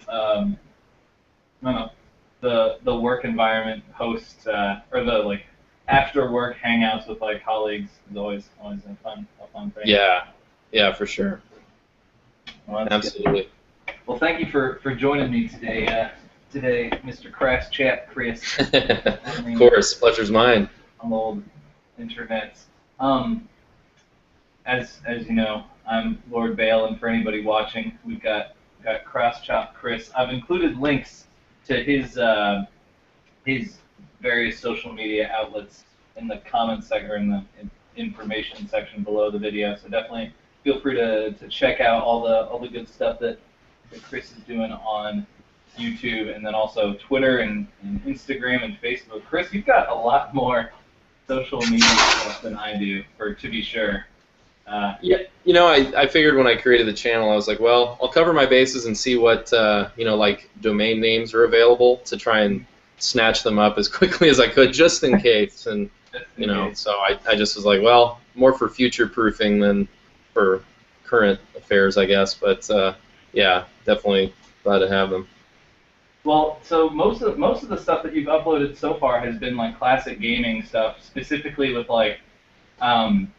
I don't know, the work environment hosts or the like after work hangouts with like colleagues is always a fun thing. Yeah, yeah, for sure. Well, that's good. Absolutely. Well, thank you for joining me today. Today, Mr. CrossChopChris, Of course, pleasure's mine. on the old internet. Um, as you know, I'm Lord Bael, and for anybody watching, we've got CrossChopChris. I've included links to his various social media outlets in the comments section or in the information section below the video. So definitely feel free to check out all the good stuff that Chris is doing on YouTube, and then also Twitter and Instagram and Facebook. Chris, you've got a lot more social media stuff than I do, for to be sure. Yeah, I figured when I created the channel, I was like, well, I'll cover my bases and see what, like domain names are available to try and snatch them up as quickly as I could, just in case. And, so I just was like, well, more for future proofing than for current affairs, I guess. But, yeah, definitely glad to have them. Well, so most of the stuff that you've uploaded so far has been like classic gaming stuff, specifically with like I'm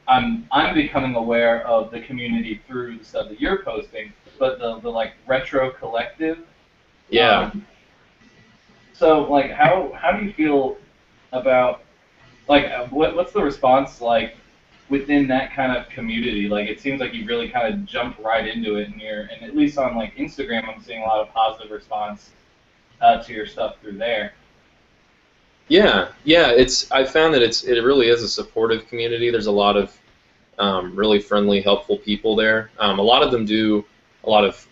becoming aware of the community through the stuff that you're posting, but the like retro collective. Yeah. So like how do you feel about like what's the response like within that kind of community? Like it seems like you really kind of jumped right into it, and at least on like Instagram, I'm seeing a lot of positive response to your stuff through there. Yeah. I found that it really is a supportive community. There's a lot of really friendly, helpful people there. A lot of them do a lot of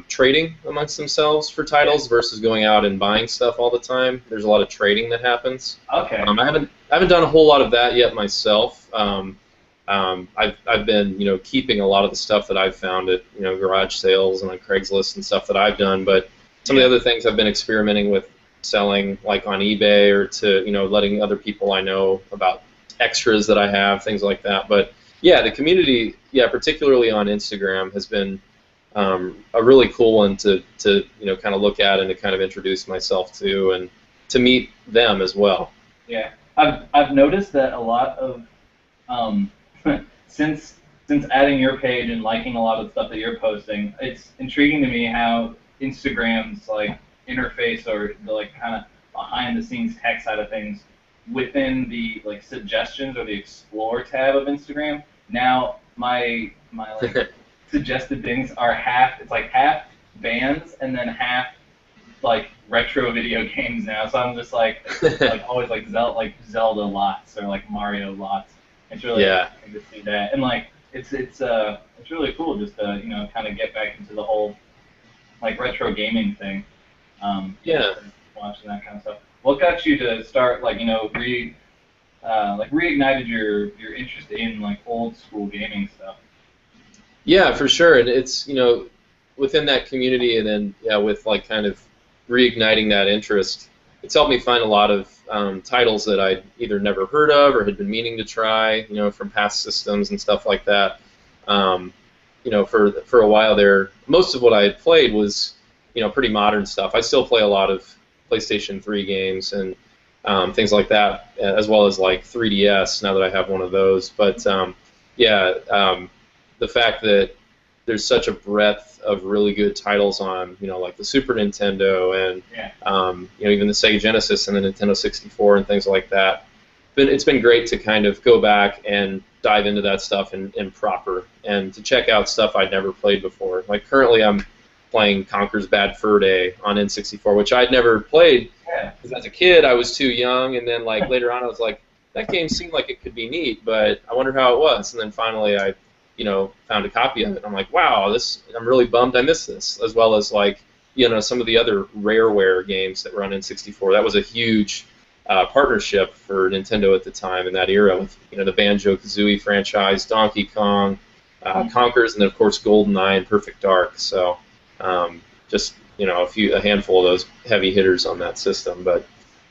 trading amongst themselves for titles versus going out and buying stuff all the time. There's a lot of trading that happens. Okay. I haven't done a whole lot of that yet myself. I've been keeping a lot of the stuff that I've found at garage sales and on Craigslist and stuff that I've done, but some of the other things I've been experimenting with selling like on eBay or to letting other people I know about extras that I have, things like that. But yeah, the community, particularly on Instagram, has been a really cool one to kind of look at and to kind of introduce myself to and to meet them as well. Yeah, I've noticed that a lot of since adding your page and liking a lot of the stuff that you're posting, it's intriguing to me how Instagram's like interface or the like kind of behind the scenes tech side of things within the like suggestions or the explore tab of Instagram. Now my like suggested things are it's like half bands and then half like retro video games now. So I'm just like always like Zelda lots or like Mario lots. It's really interesting to see that, and like it's really cool just to kind of get back into the whole like retro gaming thing. Watching that kind of stuff. What got you to start reignited your interest in like old school gaming stuff? Yeah, for sure, and it's within that community, and then with like kind of reigniting that interest, it's helped me find a lot of titles that I'd either never heard of or had been meaning to try, from past systems and stuff like that. For a while there, most of what I had played was pretty modern stuff. I still play a lot of PlayStation 3 games and things like that, as well as like 3DS now that I have one of those. But the fact that there's such a breadth of really good titles on, like the Super Nintendo and even the Sega Genesis and the Nintendo 64 and things like that. But it's been great to kind of go back and dive into that stuff in proper and to check out stuff I'd never played before. Like currently I'm playing Conker's Bad Fur Day on N64, which I'd never played because as a kid I was too young, and then like later on I was like, that game seemed like it could be neat, but I wonder how it was. And then finally I found a copy of it. I'm like, wow, I'm really bummed I missed this, as well as like some of the other Rareware games that were on N64. That was a huge partnership for Nintendo at the time in that era with the Banjo-Kazooie franchise, Donkey Kong, Conkers, and then of course GoldenEye and Perfect Dark. So just a handful of those heavy hitters on that system. But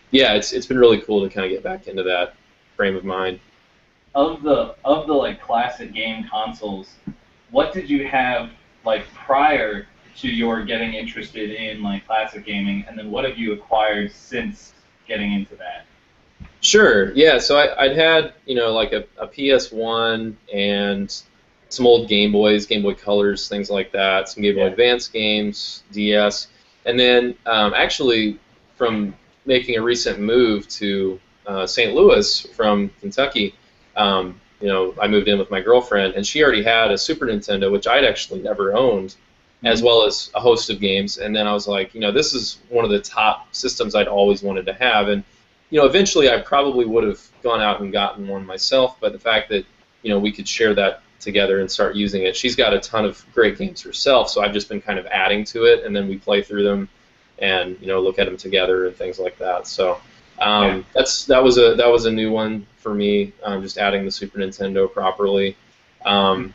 yeah, it's been really cool to kind of get back into that frame of mind. Of the like classic game consoles, what did you have like prior to your getting interested in like classic gaming, and then what have you acquired since getting into that? Sure. Yeah. So I'd had, like a PS1 and some old Game Boys, Game Boy Colors, things like that, some Game Boy Advance games, DS, and then actually from making a recent move to St. Louis from Kentucky, I moved in with my girlfriend, and she already had a Super Nintendo, which I'd actually never owned, as well as a host of games. And then I was like, this is one of the top systems I'd always wanted to have, and eventually I probably would have gone out and gotten one myself, but the fact that, we could share that together and start using it. She's got a ton of great games herself, so I've just been kind of adding to it, and then we play through them and, look at them together and things like that. So that was a new one for me, just adding the Super Nintendo properly. And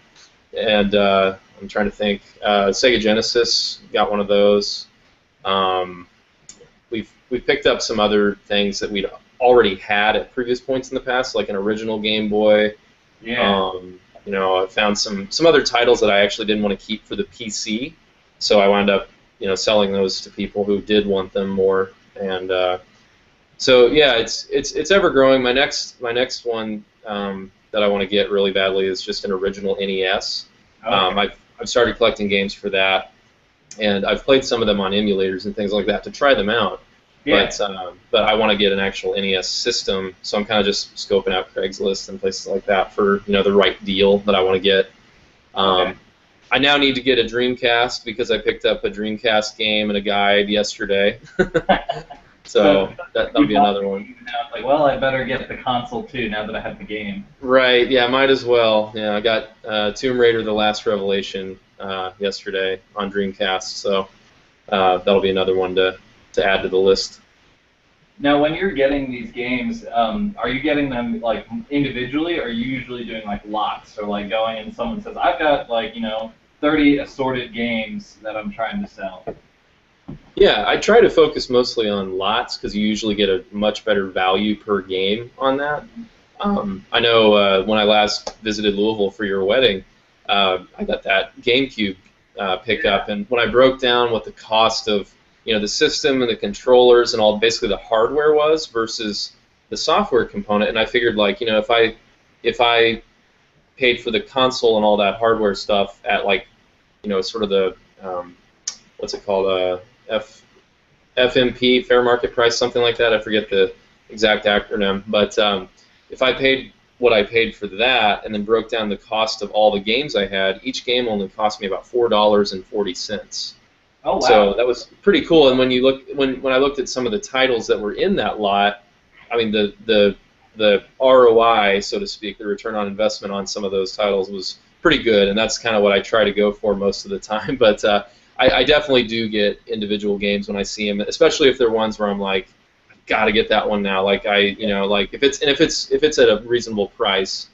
I'm trying to think. Sega Genesis, got one of those. We've picked up some other things that we'd already had at previous points in the past, like an original Game Boy. Yeah. I found some other titles that I actually didn't want to keep for the PC, so I wound up selling those to people who did want them more. And so yeah, it's ever growing. My next one that I want to get really badly is just an original NES. Okay. I've started collecting games for that, and I've played some of them on emulators and things like that to try them out. Yeah. But I want to get an actual NES system, so I'm kind of just scoping out Craigslist and places like that for the right deal that I want to get. Okay. I now need to get a Dreamcast because I picked up a Dreamcast game and a guide yesterday. So that'll be another one. Like, well, I better get the console too now that I have the game. Right. Yeah, might as well. Yeah, I got Tomb Raider: The Last Revelation yesterday on Dreamcast, so that'll be another one to add to the list. Now, when you're getting these games, are you getting them like individually, or are you usually doing like lots? So like going and someone says, I've got like 30 assorted games that I'm trying to sell. Yeah, I try to focus mostly on lots because you usually get a much better value per game on that. I know when I last visited Louisville for your wedding, I got that GameCube pickup, and when I broke down what the cost of the system and the controllers and all basically the hardware was versus the software component, and I figured like if I paid for the console and all that hardware stuff at like sort of the what's it called FMP, fair market price, something like that. I forget the exact acronym, but if I paid what I paid for that and then broke down the cost of all the games I had, each game only cost me about $4.40. Oh, wow. So that was pretty cool. And when you look, when I looked at some of the titles that were in that lot, I mean the ROI, so to speak, the return on investment on some of those titles was pretty good, and that's kind of what I try to go for most of the time. But I definitely do get individual games when I see them, especially if they're ones where I'm like, I've got to get that one now. Like like if it's at a reasonable price,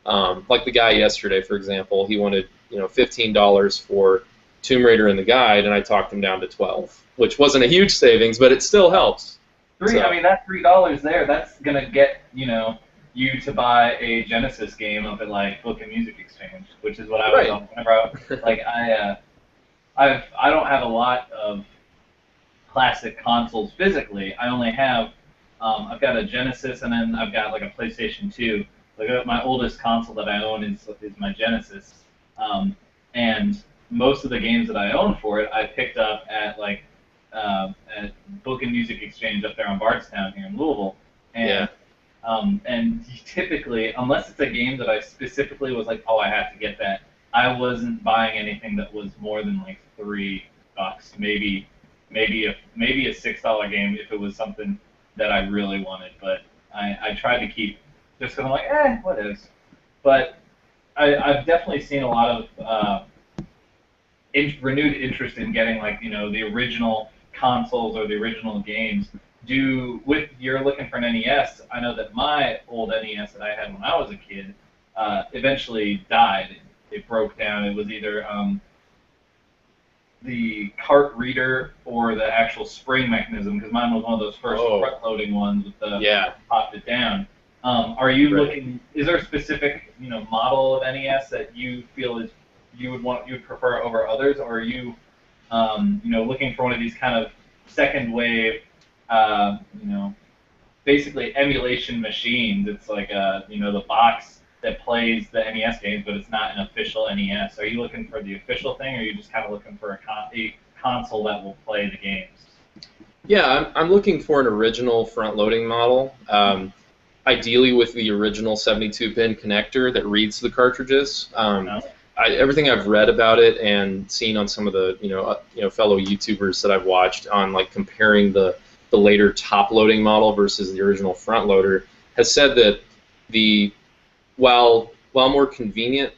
like the guy yesterday, for example, he wanted $15 for Tomb Raider and the guide, and I talked him down to $12, which wasn't a huge savings, but it still helps. I mean, that $3 there, that's gonna get you to buy a Genesis game up at like Book and Music Exchange, which is what I was on whenever I don't have a lot of classic consoles physically. I only have I've got a Genesis, and then I've got like a PlayStation 2. Like my oldest console that I own is my Genesis, and most of the games that I own for it, I picked up at like at Book and Music Exchange up there on Bardstown here in Louisville. And and typically, unless it's a game that I specifically was like, oh, I have to get that, I wasn't buying anything that was more than like $3, maybe a $6 game if it was something that I really wanted. But I tried to keep just because I'm like, what is? But I've definitely seen a lot of renewed interest in getting like the original consoles or the original games. You're looking for an NES. I know that my old NES that I had when I was a kid eventually died. It broke down. It was either the cart reader or the actual spring mechanism, because mine was one of those first front-loading ones with the popped it down. Are you looking? Is there a specific model of NES that you feel is you would prefer over others, or are you looking for one of these kind of second wave, basically emulation machines. It's like the box that plays the NES games, but it's not an official NES. Are you looking for the official thing, or are you just kind of looking for a console that will play the games? Yeah, I'm looking for an original front-loading model, ideally with the original 72-pin connector that reads the cartridges. Everything I've read about it and seen on some of the fellow YouTubers that I've watched on like comparing the later top-loading model versus the original front-loader has said that while more convenient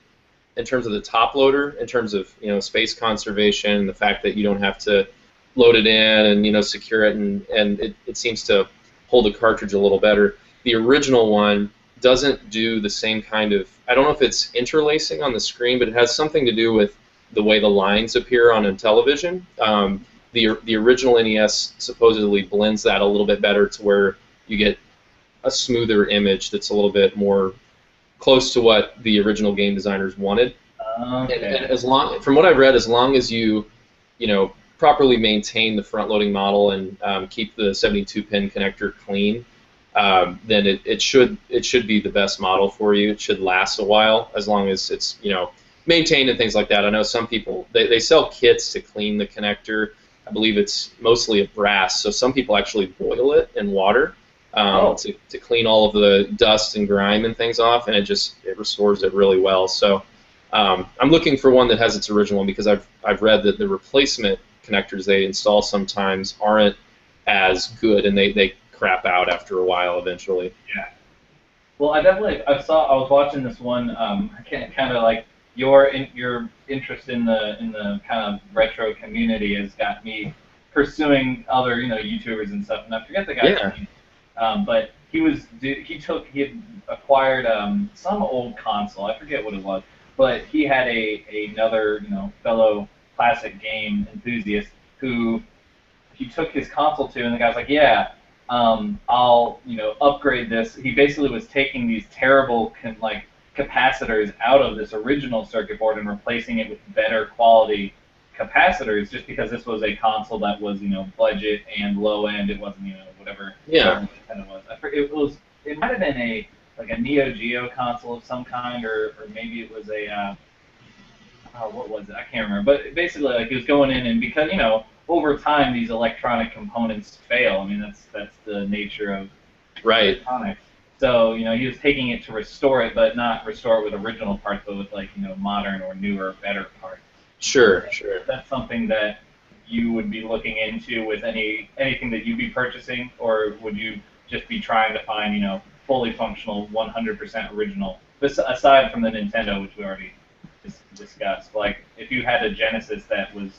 in terms of the top loader, in terms of space conservation, the fact that you don't have to load it in and secure it, and it seems to hold the cartridge a little better. The original one doesn't do the same kind of, I don't know if it's interlacing on the screen, but it has something to do with the way the lines appear on a television. The original NES supposedly blends that a little bit better to where you get a smoother image that's a little bit more close to what the original game designers wanted. And from what I've read, as long as you properly maintain the front-loading model and keep the 72-pin connector clean, then it should be the best model for you. It should last a while as long as it's maintained and things like that. I know some people they sell kits to clean the connector. I believe it's mostly a brass, so some people actually boil it in water to clean all of the dust and grime and things off, and it restores it really well. So I'm looking for one that has its original one because I've read that the replacement connectors they install sometimes aren't as good, and they crap out after a while eventually. Yeah. Well, I was watching this one. Kind of like your interest in the kind of retro community has got me pursuing other YouTubers and stuff. And I forget the guy's name. But he had acquired some old console. I forget what it was, but he had another fellow classic game enthusiast who he took his console to, and the guy's like, yeah, I'll upgrade this. He basically was taking these terrible capacitors out of this original circuit board and replacing it with better quality capacitors, just because this was a console that was budget and low end. It wasn't whatever. Yeah. It might have been a Neo Geo console of some kind, or maybe it was a what was it? I can't remember. But basically, he was going in, and because over time these electronic components fail. I mean that's the nature of electronics. So he was taking it to restore it, but not restore it with original parts, but with modern or newer, better parts. Sure. That's something that you would be looking into with anything that you'd be purchasing, or would you just be trying to find fully functional, 100% original? Aside from the Nintendo, which we already discussed, like if you had a Genesis that was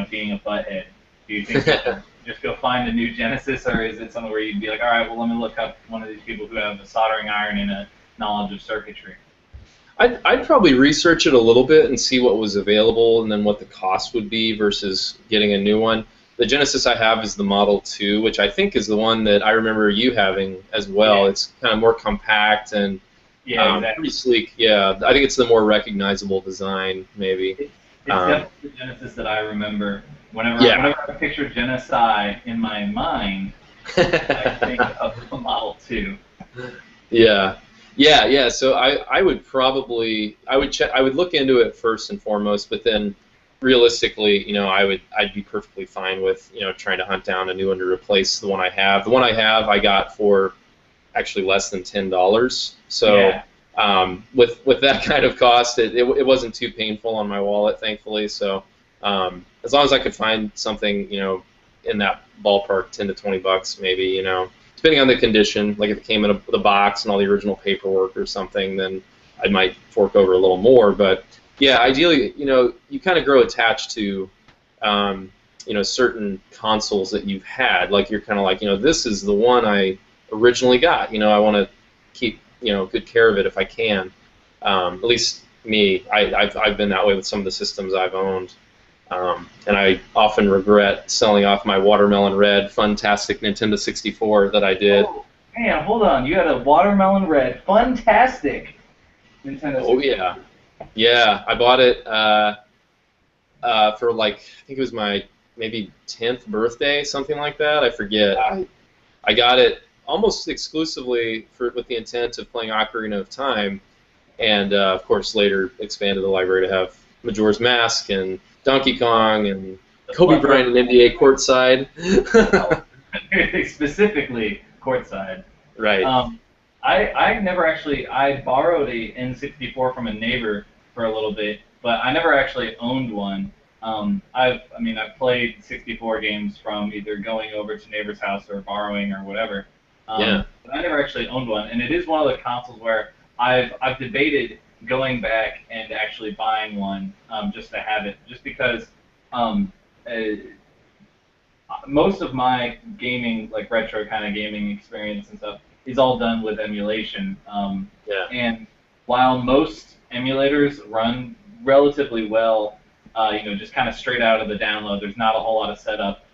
being a butthead, do you think just go find a new Genesis, or is it something where you'd be like, all right, well let me look up one of these people who have a soldering iron and a knowledge of circuitry? I'd probably research it a little bit and see what was available and then what the cost would be versus getting a new one. The Genesis I have is the Model 2, which I think is the one that I remember you having as well. Yeah. It's kind of more compact and exactly. Pretty sleek. Yeah, I think it's the more recognizable design, maybe. It's definitely the Genesis that I remember. Whenever I picture Genocide in my mind, I think of the Model 2. Yeah. So I would probably I would look into it first and foremost, but then realistically, I'd be perfectly fine with trying to hunt down a new one to replace the one I have. The one I have I got for actually less than $10. So with that kind of cost, it wasn't too painful on my wallet, thankfully. So as long as I could find something in that ballpark, $10 to $20 maybe, depending on the condition, like if it came in the box and all the original paperwork or something, then I might fork over a little more. But yeah, ideally, you kind of grow attached to, certain consoles that you've had. Like you're kind of like, this is the one I originally got. I want to keep, good care of it if I can. At least me, I've been that way with some of the systems I've owned. And I often regret selling off my Watermelon Red, fantastic Nintendo 64 that I did. Oh, man, hold on. You had a Watermelon Red, fantastic Nintendo 64. Oh, yeah. Yeah, I bought it, for like I think it was my maybe 10th birthday, something like that. I forget. I got it almost exclusively with the intent of playing Ocarina of Time, and of course later expanded the library to have Majora's Mask and Donkey Kong and Kobe Bryant and NBA courtside. Specifically courtside. Right. I never actually, I borrowed a N64 from a neighbor for a little bit, but I never actually owned one. I've played 64 games from either going over to neighbor's house or borrowing or whatever. Yeah. But I never actually owned one, and it is one of the consoles where I've debated going back and actually buying one just to have it, just because uh, most of my gaming, like retro kind of gaming experience and stuff, is all done with emulation. Yeah. And while most emulators run relatively well, just kind of straight out of the download, there's not a whole lot of setup.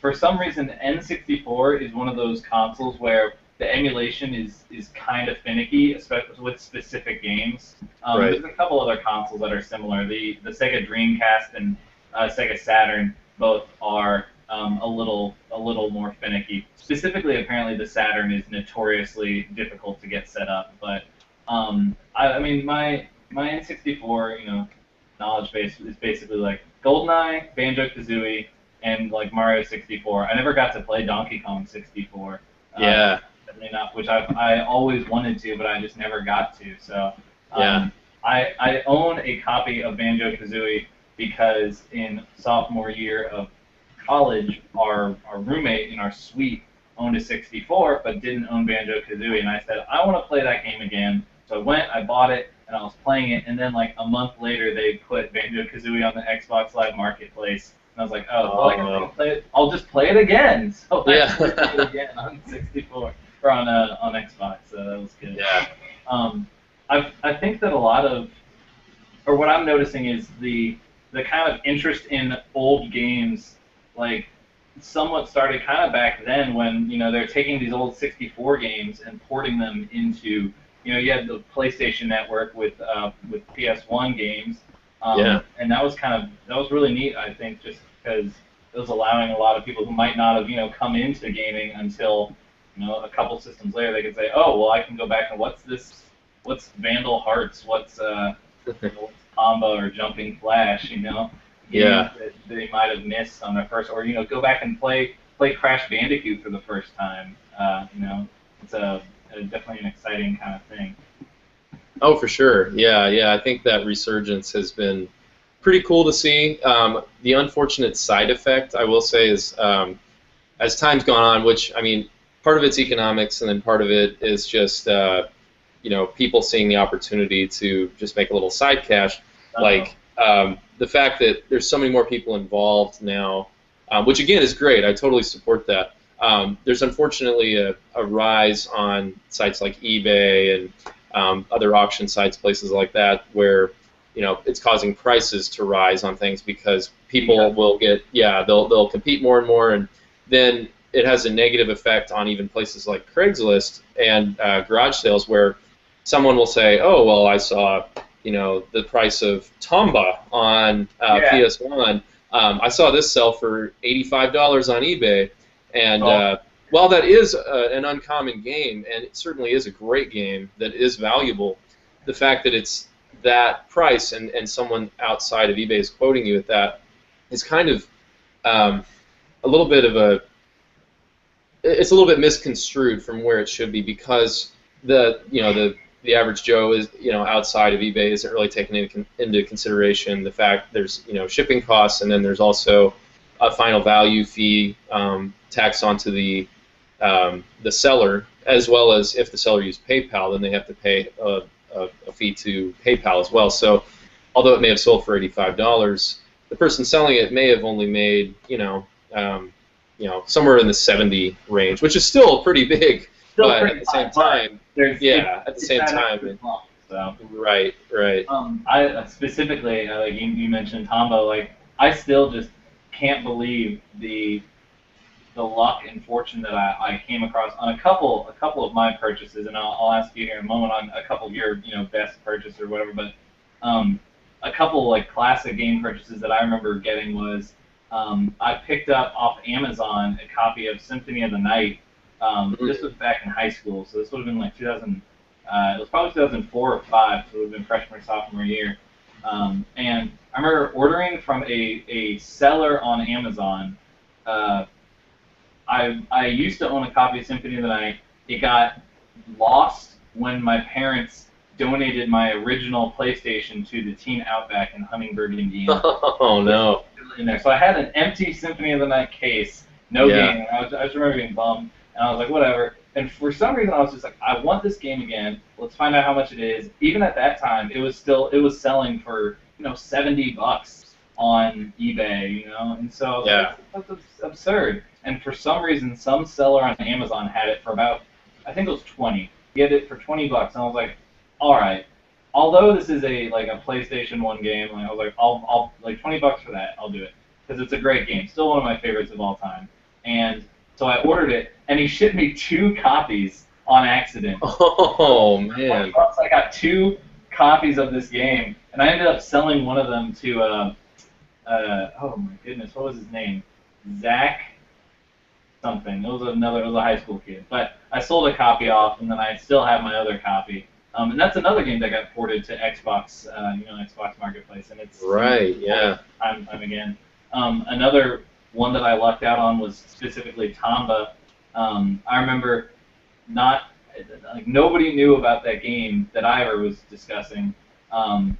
For some reason, N64 is one of those consoles where the emulation is kind of finicky, especially with specific games. Right. There's a couple other consoles that are similar. The Sega Dreamcast and Sega Saturn both are a little more finicky. Specifically, apparently the Saturn is notoriously difficult to get set up. But my N64 knowledge base is basically like GoldenEye, Banjo-Kazooie, and like Mario 64. I never got to play Donkey Kong 64. Yeah. Enough, which I always wanted to, but I just never got to. So Yeah. I own a copy of Banjo-Kazooie because in sophomore year of college, our roommate in our suite owned a 64, but didn't own Banjo-Kazooie, and I said, I want to play that game again. So I went, I bought it, and I was playing it, and then like a month later, they put Banjo-Kazooie on the Xbox Live Marketplace, and I was like, I'll just play it again. So I played it again on 64 or on Xbox. So that was good. Yeah. I think that a lot of, or what I'm noticing is the kind of interest in old games, like somewhat started kind of back then when they're taking these old 64 games and porting them into you had the PlayStation Network with PS1 games, and that was really neat. I think just because it was allowing a lot of people who might not have come into gaming until a couple systems later, they could say, oh well, I can go back and what's Vandal Hearts, what's Combo or Jumping Flash, games that they might have missed on their first, or go back and play Crash Bandicoot for the first time. It's definitely an exciting kind of thing. Oh, for sure. Yeah. I think that resurgence has been pretty cool to see. The unfortunate side effect, I will say, is as time's gone on, which part of it's economics, and then part of it is just people seeing the opportunity to just make a little side cash. Like the fact that there's so many more people involved now, which again is great. I totally support that. There's unfortunately a rise on sites like eBay and other auction sites, places like that, where it's causing prices to rise on things because people will they'll compete more and more, and then it has a negative effect on even places like Craigslist and garage sales, where someone will say, oh well, I saw the price of Tomba on PS1. I saw this sell for $85 on eBay. And while that is an uncommon game, and it certainly is a great game that is valuable, the fact that it's that price and someone outside of eBay is quoting you at that is kind of a little bit of it's a little bit misconstrued from where it should be, because the average Joe is outside of eBay isn't really taking into consideration the fact there's shipping costs, and then there's also a final value fee taxed onto the seller, as well as if the seller uses PayPal, then they have to pay a fee to PayPal as well. So although it may have sold for $85, the person selling it may have only made somewhere in the 70 range, which is still pretty big. But at the same time, right. I specifically, like you mentioned Tombo, like I still just can't believe the luck and fortune that I came across on a couple of my purchases, and I'll ask you here in a moment on a couple of your best purchase or whatever. But a couple like classic game purchases that I remember getting was I picked up off Amazon a copy of Symphony of the Night. This was back in high school, so this would have been like 2000. It was probably 2004 or 5, so it would have been freshman or sophomore year. And I remember ordering from a seller on Amazon. I used to own a copy of Symphony of the Night. It got lost when my parents donated my original PlayStation to the Team Outback in Huntingburg, Indiana. Oh no! In there, so I had an empty Symphony of the Night case, no game. I just remember being bummed, and I was like, whatever. And for some reason, I was just like, I want this game again. Let's find out how much it is. Even at that time, it was selling for $70 on eBay, and so I was like, that's absurd. And for some reason, some seller on Amazon had it for about, I think it was 20. He had it for $20, and I was like, all right. Although this is a PlayStation 1 game, I was like, I'll like $20 for that. I'll do it because it's a great game. Still one of my favorites of all time. And so I ordered it, and he shipped me 2 copies on accident. Oh man! $20, I got 2 copies of this game, and I ended up selling one of them to oh my goodness, what was his name? Zach something. It was a high school kid. But I sold a copy off, and then I still have my other copy. And that's another game that got ported to Xbox, Xbox Marketplace, and it's right. Yeah. Time again. Another one that I lucked out on was specifically Tomba. I remember nobody knew about that game that I ever was discussing, and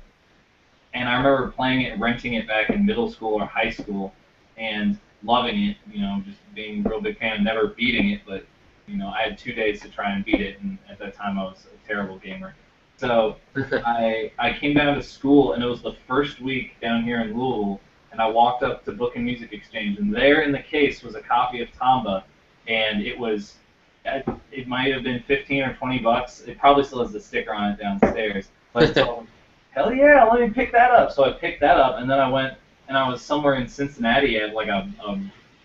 I remember playing it, renting it back in middle school or high school, and loving it. Just being a real big fan, never beating it, but I had 2 days to try and beat it, and at that time I was a terrible gamer. So I came down to school, and it was the first week down here in Louisville, and I walked up to Book and Music Exchange, and there in the case was a copy of Tomba, and it might have been $15 or $20. It probably still has the sticker on it downstairs. But hell yeah, let me pick that up. So I picked that up, and then I went, and I was somewhere in Cincinnati at like a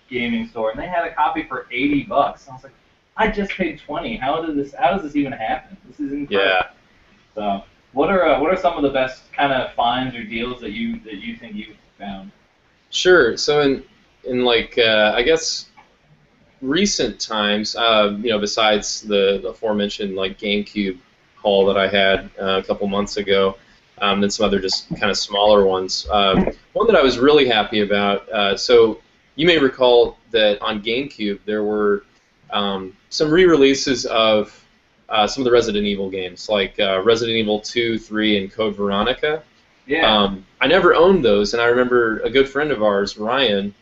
gaming store, and they had a copy for $80. And I was like, I just paid $20. How does this even happen? This is incredible. Yeah. So, what are some of the best kind of finds or deals that you think you've found? Sure. So in I guess recent times, besides the aforementioned GameCube haul that I had a couple months ago, then some other just kind of smaller ones. One that I was really happy about. So you may recall that on GameCube there were some re-releases of some of the Resident Evil games, like Resident Evil 2, 3, and Code Veronica. Yeah. I never owned those, and I remember a good friend of ours, Ryan,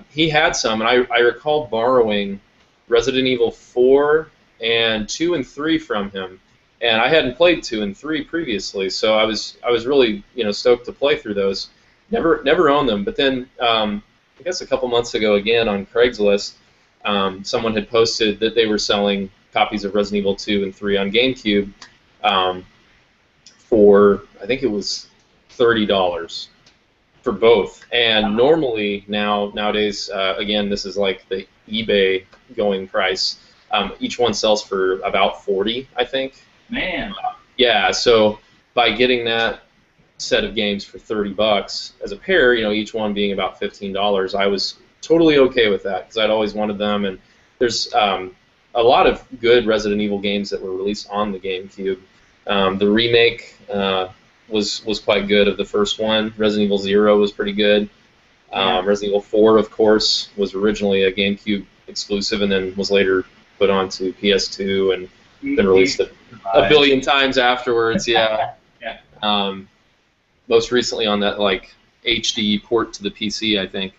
he had some, and I recall borrowing Resident Evil 4 and 2 and 3 from him, and I hadn't played 2 and 3 previously, so I was really stoked to play through those. Never owned them, but then I guess a couple months ago, again on Craigslist, someone had posted that they were selling copies of Resident Evil 2 and 3 on GameCube for, I think it was $30 for both. And normally nowadays, again, this is like the eBay going price. Each one sells for about $40, I think. Man. Yeah. So by getting that set of games for $30 as a pair, each one being about $15, I was totally okay with that because I'd always wanted them. And there's a lot of good Resident Evil games that were released on the GameCube. The remake was quite good of the first one. Resident Evil 0 was pretty good. Resident Evil 4, of course, was originally a GameCube exclusive and then was later put onto PS2 and been released a billion times afterwards. Yeah. Yeah. Most recently on that HD port to the PC, I think.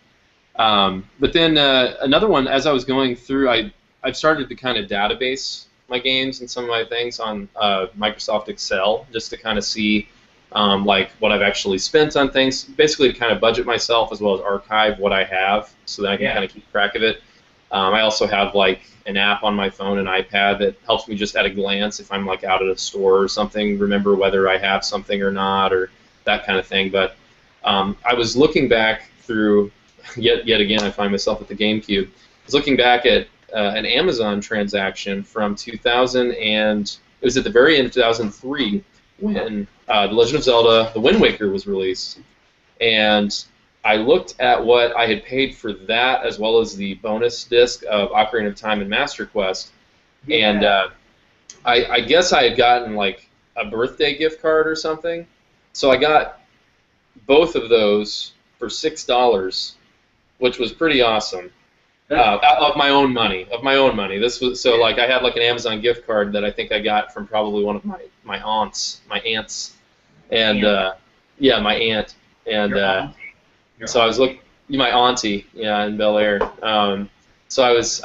But then another one, as I was going through, I've started to kind of database my games and some of my things on Microsoft Excel just to kind of see what I've actually spent on things, basically to kind of budget myself as well as archive what I have so that I can kind of keep track of it. I also have an app on my phone and iPad that helps me just at a glance if I'm out at a store or something, remember whether I have something or not or that kind of thing. But I was looking back through, yet again I find myself at the GameCube. I was looking back at an Amazon transaction from 2000, and it was at the very end of 2003. It when The Legend of Zelda: The Wind Waker was released, and I looked at what I had paid for that as well as the bonus disc of Ocarina of Time and Master Quest, and I guess I had gotten like a birthday gift card or something, so I got both of those for $6, which was pretty awesome. Of my own money. This was so like I had like an Amazon gift card that I think I got from probably one of my aunts, and my aunt, and so I was looking, my auntie, in Bel Air. So I was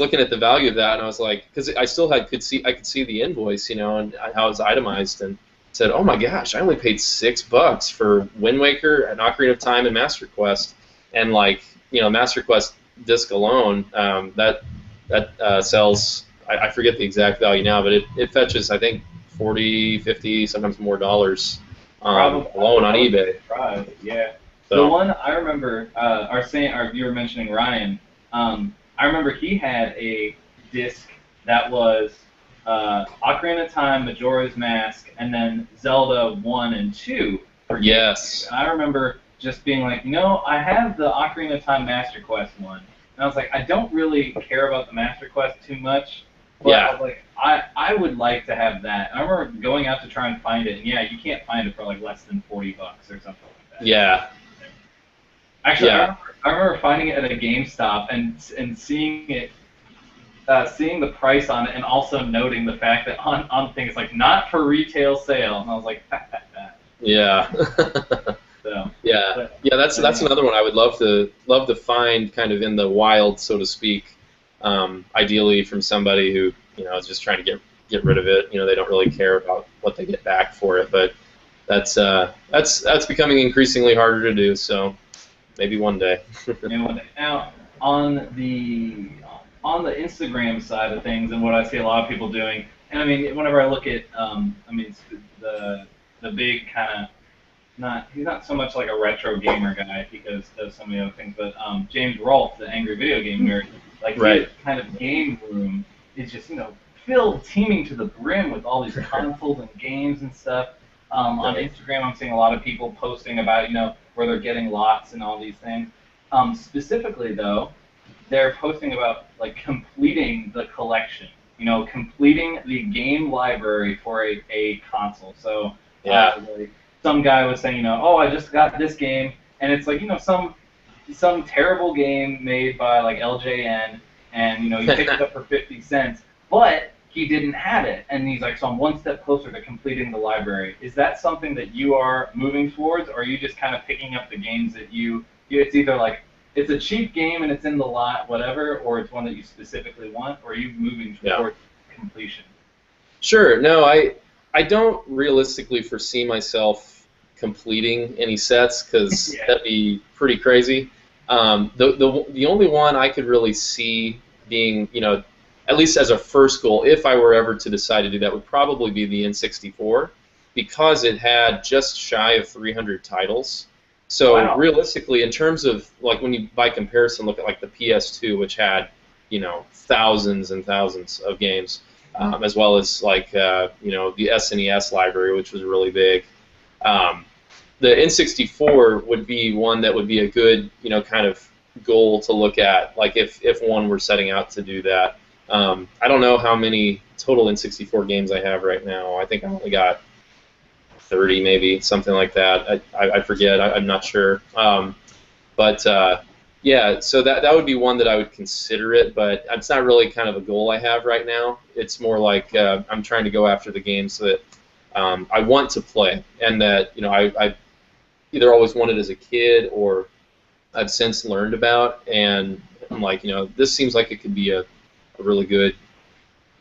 looking at the value of that, and I was like, because I still could see the invoice, and how it was itemized, and said, oh my gosh, I only paid $6 for Wind Waker and Ocarina of Time and Master Quest, and like Master Quest disc alone, that sells, I forget the exact value now, but it fetches I think 40, 50, sometimes more dollars alone on eBay. Yeah. So. The one I remember, our viewer mentioning Ryan, I remember he had a disc that was Ocarina of Time, Majora's Mask, and then Zelda 1 and 2. Yes. And I remember just being like, I have the Ocarina of Time Master Quest one. And I was like, I don't really care about the Master Quest too much. But I was like, I would like to have that. And I remember going out to try and find it, and you can't find it for like less than $40 or something like that. Yeah. Actually, I remember finding it at a GameStop and seeing it, seeing the price on it, and also noting the fact that on things like not for retail sale, and I was like, yeah. So, that's another one I would love to find kind of in the wild, so to speak. Ideally from somebody who is just trying to get rid of it. They don't really care about what they get back for it, but that's becoming increasingly harder to do. So maybe one day. Now on the Instagram side of things, and what I see a lot of people doing, and I mean whenever I look at the big kind of, he's not so much like a retro gamer guy because he does so many other things, but James Rolfe, the Angry Video Game Nerd, like his kind of game room is just filled, teeming to the brim with all these consoles and games and stuff. On Instagram, I'm seeing a lot of people posting about where they're getting lots and all these things. Specifically though, they're posting about like completing the collection, completing the game library for a console. So like, some guy was saying, I just got this game, and it's like, some terrible game made by like LJN, and you picked it up for 50 cents, but he didn't have it, and he's like, so I'm one step closer to completing the library. Is that something that you are moving towards, or are you just kind of picking up the games that it's either like it's a cheap game and it's in the lot, whatever, or it's one that you specifically want, or are you moving towards completion? Sure. No, I don't realistically foresee myself completing any sets because that'd be pretty crazy. The only one I could really see being, at least as a first goal, if I were ever to decide to do that, would probably be the N64, because it had just shy of 300 titles. So realistically, in terms of like when you by comparison look at like the PS2, which had thousands and thousands of games, as well as like the SNES library, which was really big. The N64 would be one that would be a good kind of goal to look at, like if one were setting out to do that. I don't know how many total N64 games I have right now. I think I only got 30, maybe something like that. I forget. I'm not sure. But so that would be one that I would consider it, but it's not really kind of a goal I have right now. It's more like I'm trying to go after the games that I want to play, and that I either always wanted as a kid or I've since learned about, and I'm like, this seems like it could be a really good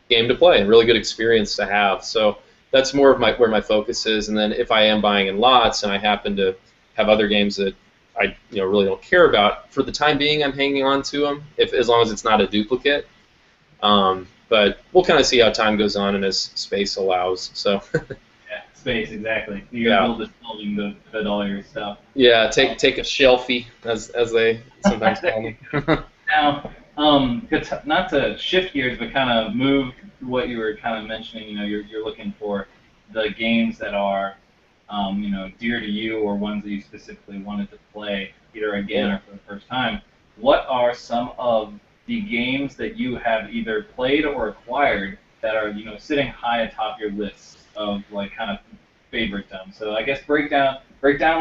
game to play, a really good experience to have. So that's more of where my focus is. And then if I am buying in lots and I happen to have other games that I really don't care about, for the time being I'm hanging on to them, as long as it's not a duplicate. But we'll kind of see how time goes on and as space allows. So. Space, exactly. You gotta build this building to fit all your stuff. Yeah, take a shelfie, as they sometimes call them. Now, not to shift gears, but kind of move what you were kind of mentioning. You're looking for the games that are, dear to you or ones that you specifically wanted to play either again or for the first time, what are some of the games that you have either played or acquired that are, sitting high atop your list of like kind of favorites? So I guess break down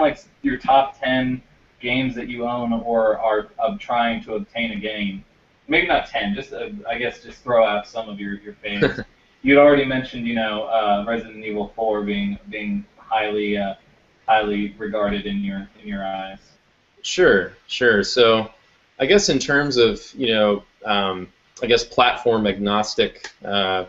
like your top 10 games that you own or are trying to obtain a game. Maybe not 10, just I guess just throw out some of your faves. You'd already mentioned, Resident Evil 4 being highly regarded in your eyes. Sure. So, I guess in terms of platform agnostic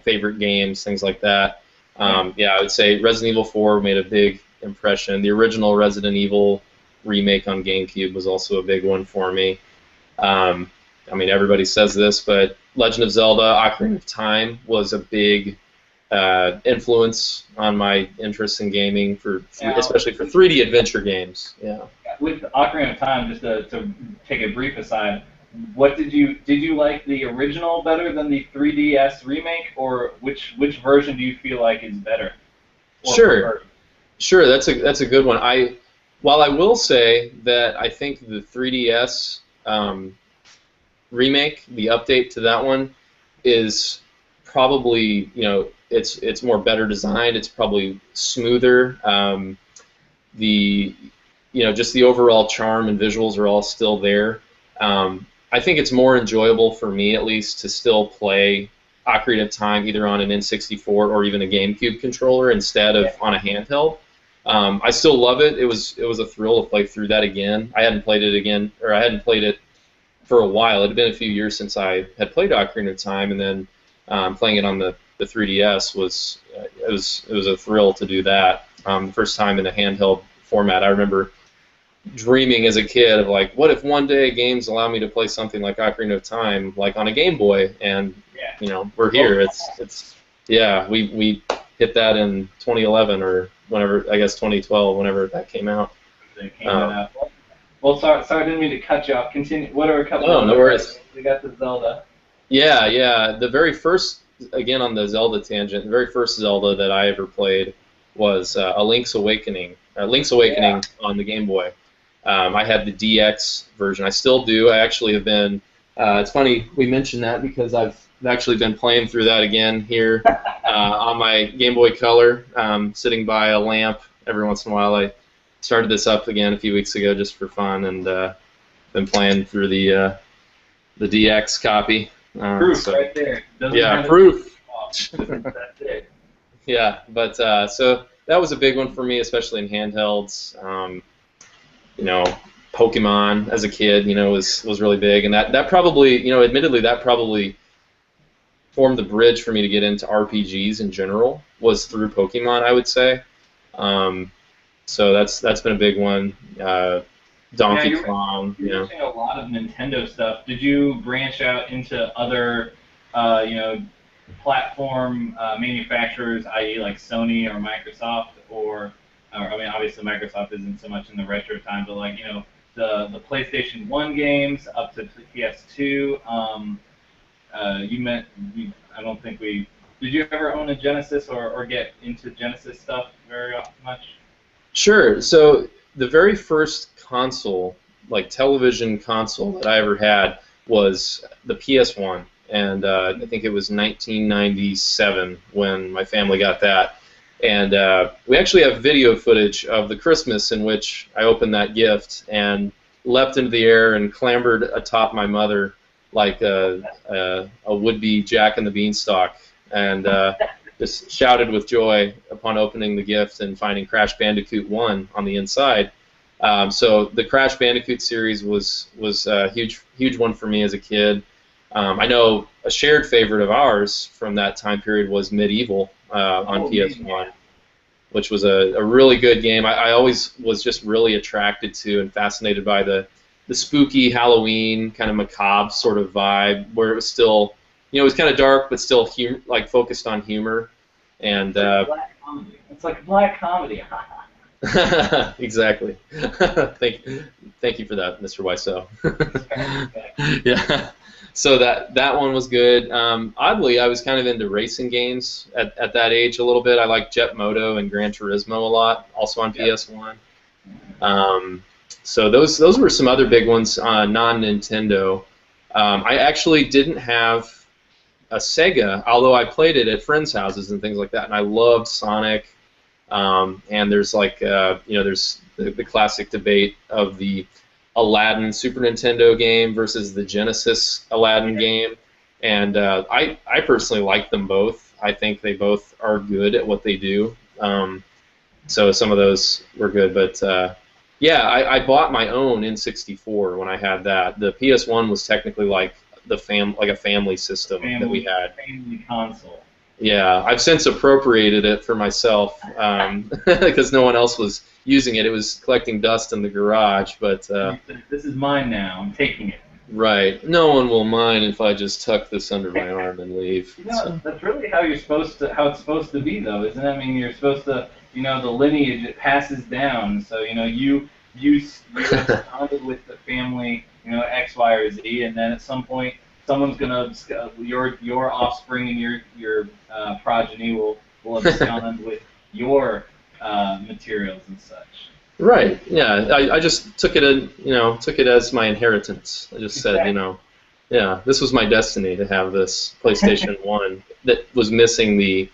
favorite games, things like that. I would say Resident Evil 4 made a big impression. The original Resident Evil remake on GameCube was also a big one for me. Everybody says this, but Legend of Zelda: Ocarina of Time was a big influence on my interest in gaming, especially for 3D adventure games. Yeah. With Ocarina of Time, just to take a brief aside, what did you like the original better than the 3DS remake, or which version do you feel like is better? Sure, that's a good one. While I will say that I think the 3DS remake, the update to that one, is probably it's more better designed. It's probably smoother. Just the overall charm and visuals are all still there. I think it's more enjoyable for me, at least, to still play Ocarina of Time either on an N64 or even a GameCube controller instead of on a handheld. I still love it. It was a thrill to play through that again. I hadn't played it for a while. It had been a few years since I had played Ocarina of Time, and then playing it on the 3DS was a thrill to do that. The first time in a handheld format. I remember dreaming as a kid of like, what if one day games allow me to play something like Ocarina of Time, like on a Game Boy, and we're here. We hit that in 2011 or whenever, I guess 2012, whenever that came out. Well, sorry, I didn't mean to cut you off. Continue. What are a couple? Oh, no worries. We got the Zelda. Yeah. The very first, again on the Zelda tangent, the very first Zelda that I ever played was a Link's Awakening on the Game Boy. I had the DX version. I still do. I actually have been. It's funny we mentioned that because I've actually been playing through that again here on my Game Boy Color, sitting by a lamp every once in a while. I started this up again a few weeks ago just for fun, and been playing through the DX copy. Proof right there. Proof. That's it. Yeah, but so that was a big one for me, especially in handhelds. Pokemon as a kid, was really big, and that probably, admittedly, that probably formed the bridge for me to get into RPGs in general, was through Pokemon, I would say. So that's been a big one. Donkey Kong. You're using a lot of Nintendo stuff. Did you branch out into other, platform manufacturers, i.e., like Sony or Microsoft, or obviously Microsoft isn't so much in the retro time, but like the PlayStation 1 games up to PS2. I don't think we. Did you ever own a Genesis or get into Genesis stuff very much? Sure. So the very first console, like television console that I ever had, was the PS1, and I think it was 1997 when my family got that. And we actually have video footage of the Christmas in which I opened that gift and leapt into the air and clambered atop my mother like a would-be Jack and the Beanstalk, and just shouted with joy upon opening the gift and finding Crash Bandicoot 1 on the inside. So the Crash Bandicoot series was a huge one for me as a kid. I know a shared favorite of ours from that time period was Medieval on PS1, which was a really good game. I always was just really attracted to and fascinated by the spooky Halloween kind of macabre sort of vibe, where it was still, it was kind of dark but still focused on humor. And it's like a black comedy. Exactly. Thank you for that, Mr. Wiseau. Yeah. So that one was good. Oddly, I was kind of into racing games at that age a little bit. I liked Jet Moto and Gran Turismo a lot, also on PS1. So those were some other big ones non-Nintendo. I actually didn't have a Sega, although I played it at friends' houses and things like that, and I loved Sonic. And there's there's the classic debate of the Aladdin Super Nintendo game versus the Genesis Aladdin game, and I personally like them both. I think they both are good at what they do. So some of those were good, but yeah, I bought my own N64 when I had that. The PS1 was technically like a family system that we had. Family console. Yeah, I've since appropriated it for myself because no one else was using it. It was collecting dust in the garage, but this is mine now. I'm taking it. Right. No one will mind if I just tuck this under my arm and leave. That's really how it's supposed to be, though, isn't it? I mean, you're supposed to, the lineage, it passes down. So, you started with the family, X, Y, or Z, and then at some point, someone's gonna your offspring and your progeny will abscond with your materials and such. Right. Yeah. I just took it as my inheritance. I just said, yeah, this was my destiny to have this PlayStation 1 that was missing the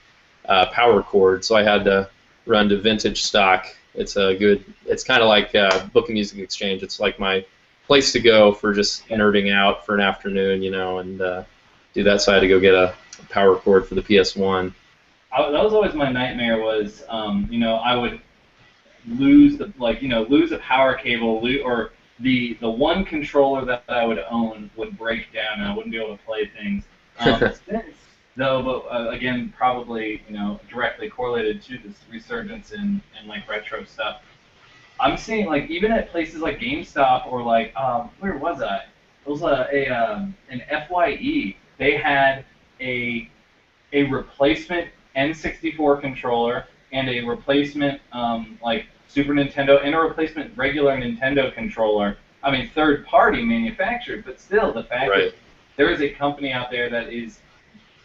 power cord, so I had to run to vintage stock. It's kind of like Book and Music Exchange. It's like my place to go for just nerding out for an afternoon, and do that. So I had to go get a power cord for the PS1. That was always my nightmare. Was I would lose lose a power cable, or the one controller that I would own would break down, and I wouldn't be able to play things. Since though, but again, probably directly correlated to this resurgence in like retro stuff. I'm seeing even at places like GameStop or where was I? It was an FYE. They had a replacement N64 controller and a replacement Super Nintendo and a replacement regular Nintendo controller. I mean, third party manufactured, but still the fact that there is a company out there that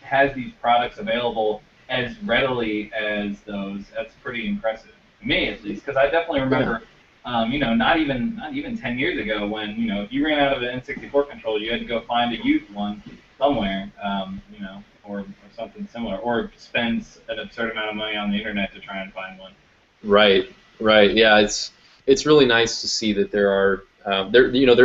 has these products available as readily as those. That's pretty impressive. Me at least, because I definitely remember, not even 10 years ago when if you ran out of an N64 controller, you had to go find a used one somewhere, or something similar, or spend an absurd amount of money on the internet to try and find one. Right. Yeah, it's really nice to see that there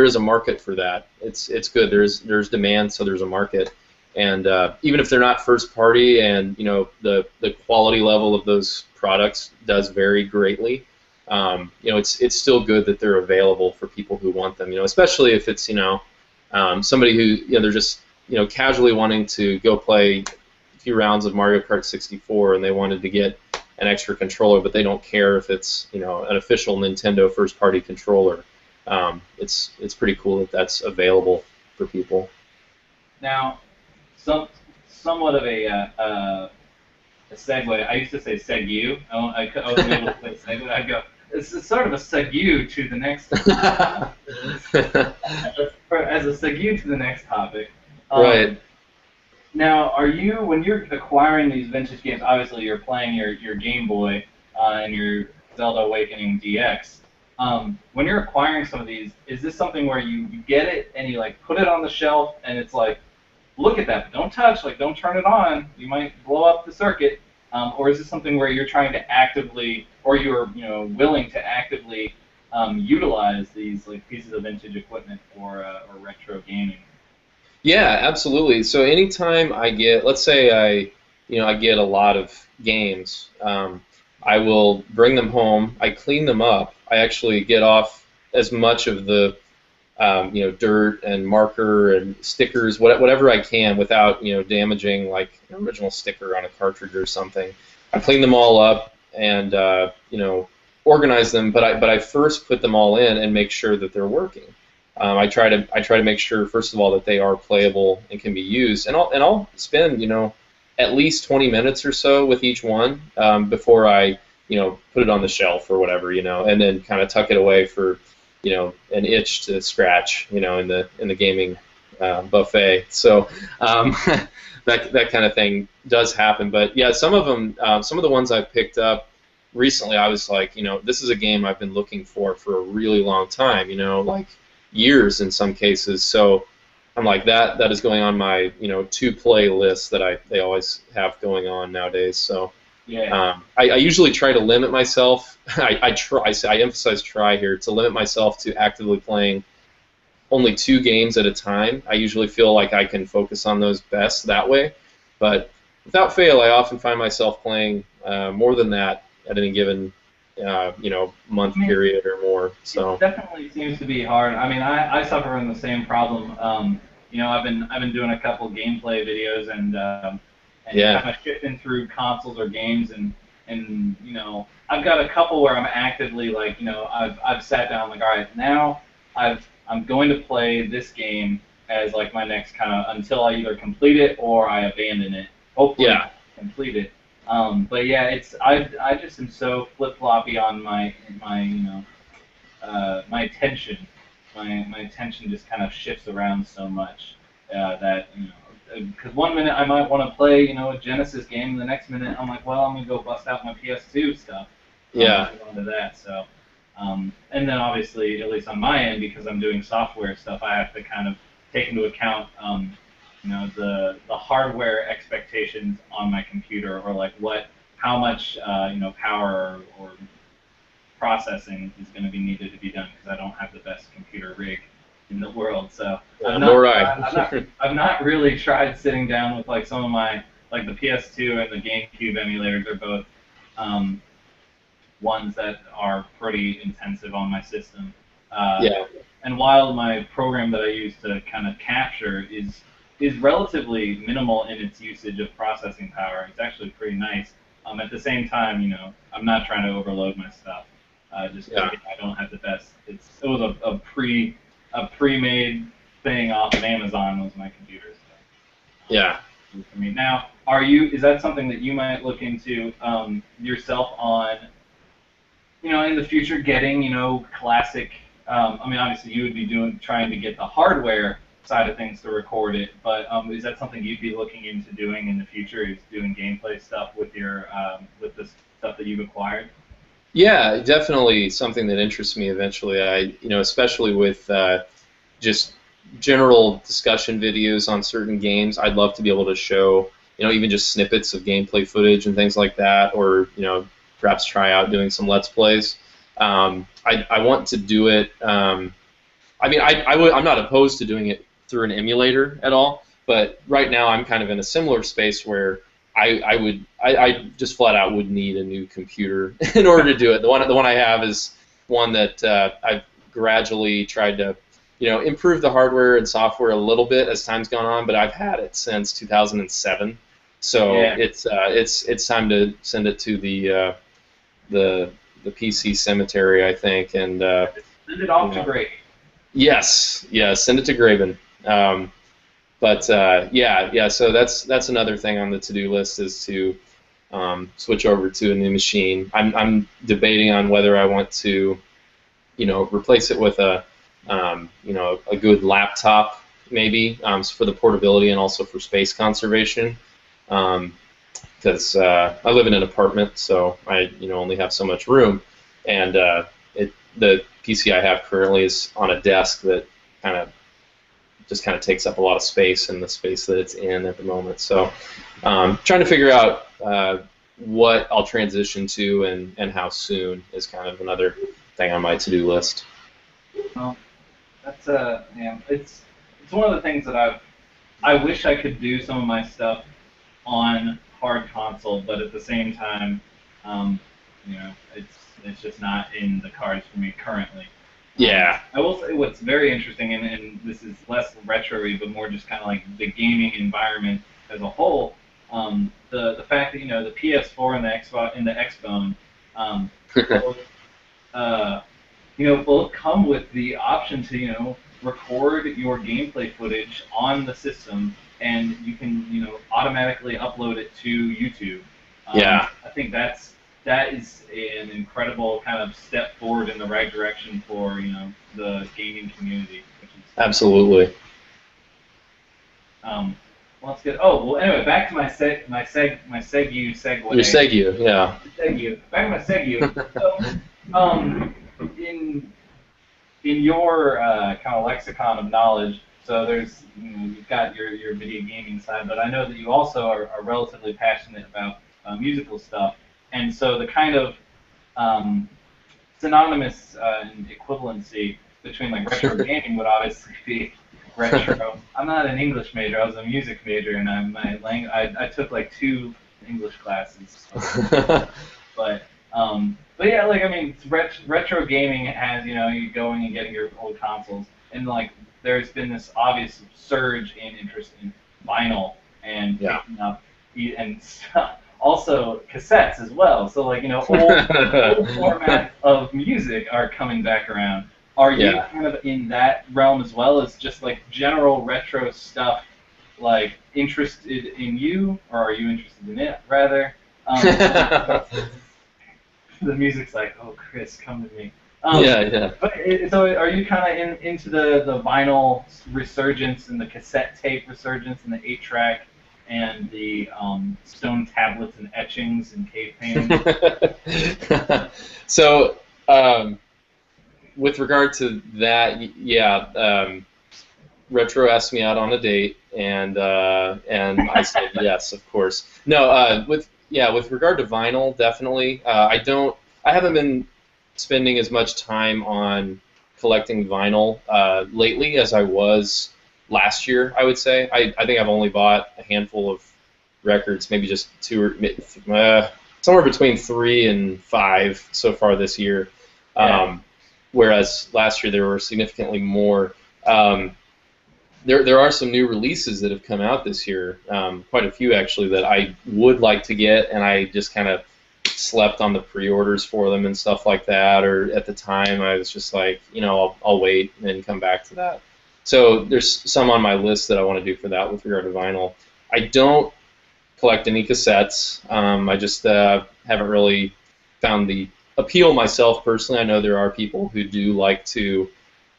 is a market for that. It's good. There's demand, so there's a market. And even if they're not first party, and the quality level of those products does vary greatly, it's still good that they're available for people who want them. Especially if it's somebody who they're just casually wanting to go play a few rounds of Mario Kart 64, and they wanted to get an extra controller, but they don't care if it's an official Nintendo first party controller. It's pretty cool that that's available for people. Now, somewhat of a segue. I used to say segue. I wasn't able to say segue. I'd go. It's sort of a segue to the next. As a segue to the next topic. Right. Now, when you're acquiring these vintage games? Obviously, you're playing your Game Boy and your Zelda Awakening DX. When you're acquiring some of these, is this something where you get it and you put it on the shelf and it's look at that, but don't touch, don't turn it on, you might blow up the circuit, or is this something where you're trying to actively, or you're willing to actively utilize these pieces of vintage equipment or retro gaming? Yeah, absolutely. So anytime I get, let's say I get a lot of games, I will bring them home, I clean them up, I actually get off as much of the dirt and marker and stickers, whatever I can, without damaging an original sticker on a cartridge or something. I clean them all up and organize them, but I first put them all in and make sure that they're working. I try to make sure, first of all, that they are playable and can be used, and I'll spend at least 20 minutes or so with each one before I put it on the shelf or whatever, and then kind of tuck it away for an itch to scratch, in the gaming buffet. So that kind of thing does happen. But yeah, some of them, some of the ones I've picked up recently, I was like, this is a game I've been looking for a really long time. Like years in some cases. So I'm like that is going on my to play list that they always have going on nowadays. So yeah. I usually try to limit myself. I emphasize try here to limit myself to actively playing only 2 games at a time. I usually feel like I can focus on those best that way. But without fail, I often find myself playing more than that at any given month period or more. So it definitely seems to be hard. I mean, I suffer from the same problem. I've been doing a couple gameplay videos and yeah, kind of shifting through consoles or games and I've got a couple where I'm actively like I've sat down like, all right, now I'm going to play this game as like my next kind of until I either complete it or I abandon it. Hopefully complete it. But yeah, I just am so flip floppy on my attention. My attention just kind of shifts around so much that because one minute I might want to play a Genesis game, and the next minute I'm like, well, I'm gonna go bust out my PS2 stuff. yeah, Onto that. So, and then obviously, at least on my end, because I'm doing software stuff, I have to kind of take into account the hardware expectations on my computer, or like how much power or processing is going to be needed to be done because I don't have the best computer rig in the world. So I've not really tried sitting down with like some of my like the PS2 and the GameCube emulators are both ones that are pretty intensive on my system. yeah, And while my program that I use to kind of capture is relatively minimal in its usage of processing power, it's actually pretty nice. At the same time, I'm not trying to overload my stuff. Just I don't have the best. It was a pre-made thing off of Amazon was my computer. So, yeah. For me now, is that something that you might look into yourself on? In the future, getting classic. I mean, obviously, you would be trying to get the hardware side of things to record it, but is that something you'd be looking into doing in the future? Is doing gameplay stuff with your with the stuff that you've acquired? Yeah, definitely something that interests me eventually. Especially with just general discussion videos on certain games, I'd love to be able to show, even just snippets of gameplay footage and things like that, or, perhaps try out doing some Let's Plays. I want to do it. I'm not opposed to doing it through an emulator at all, but right now I'm kind of in a similar space where I just flat out would need a new computer in order to do it. The one I have is one that I've gradually tried to, improve the hardware and software a little bit as time's gone on, but I've had it since 2007. So it's time to send it to the PC cemetery, I think, and send it off to Graven. Yes, send it to Graven. But so that's another thing on the to-do list is to switch over to a new machine. I'm debating on whether I want to, replace it with a good laptop maybe for the portability and also for space conservation. Because I live in an apartment, so I only have so much room, and the PC I have currently is on a desk that kind of takes up a lot of space in the space that it's in at the moment. So trying to figure out what I'll transition to and how soon is kind of another thing on my to-do list. Well, that's it's one of the things that I wish I could do some of my stuff on hard console, but at the same time, it's just not in the cards for me currently. Yeah. I will say what's very interesting, and this is less retro-y, but more just kind of like the gaming environment as a whole. The fact that the PS4 and the Xbox and the Xbone, both come with the option to record your gameplay footage on the system, and you can automatically upload it to YouTube. I think that is an incredible kind of step forward in the right direction for the gaming community. Absolutely. Well, that's good. Oh, well, anyway, back to my Segu segue. Your Segu, yeah. Segu. Back to my Segu. So, in your kind of lexicon of knowledge, so there's you've got your video gaming side, but I know that you also are relatively passionate about musical stuff, and so the kind of synonymous and equivalency between like retro gaming would obviously be retro. I'm not an English major. I was a music major, and I took like 2 English classes. But yeah, like I mean, retro gaming has you going and getting your old consoles, and like there's been this obvious surge in interest in vinyl and picking up and stuff. Also cassettes as well. So like old formats of music are coming back around. Are you kind of in that realm as well as just like general retro stuff, like interested in you, or are you interested in it rather? The music's like, oh, Chris, come to me. But so are you kind of into the vinyl resurgence and the cassette tape resurgence and the 8-track and the stone tablets and etchings and cave paintings? So, with regard to that, Retro asked me out on a date, and I said yes, of course. No, with regard to vinyl, definitely. I haven't been spending as much time on collecting vinyl lately as I was last year, I would say. I think I've only bought a handful of records, maybe just 2 or somewhere between 3 and 5 so far this year. Whereas last year there were significantly more. There are some new releases that have come out this year, quite a few actually, that I would like to get, and I just kind of slept on the pre-orders for them and stuff like that, or at the time I was just like, I'll wait and come back to that. So there's some on my list that I want to do for that with regard to vinyl. I don't collect any cassettes. I just haven't really found the appeal myself personally. I know there are people who do like to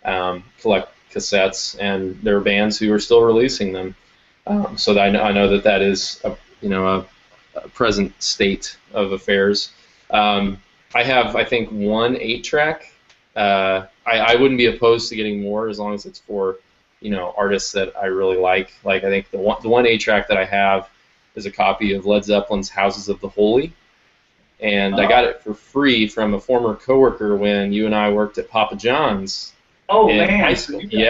collect cassettes, and there are bands who are still releasing them. So I know that is a present state of affairs. I have, I think, 1 8-track. I wouldn't be opposed to getting more as long as it's for artists that I really like. Like I think the one 8-track that I have is a copy of Led Zeppelin's Houses of the Holy. And I got it for free from a former coworker when you and I worked at Papa John's in high school. You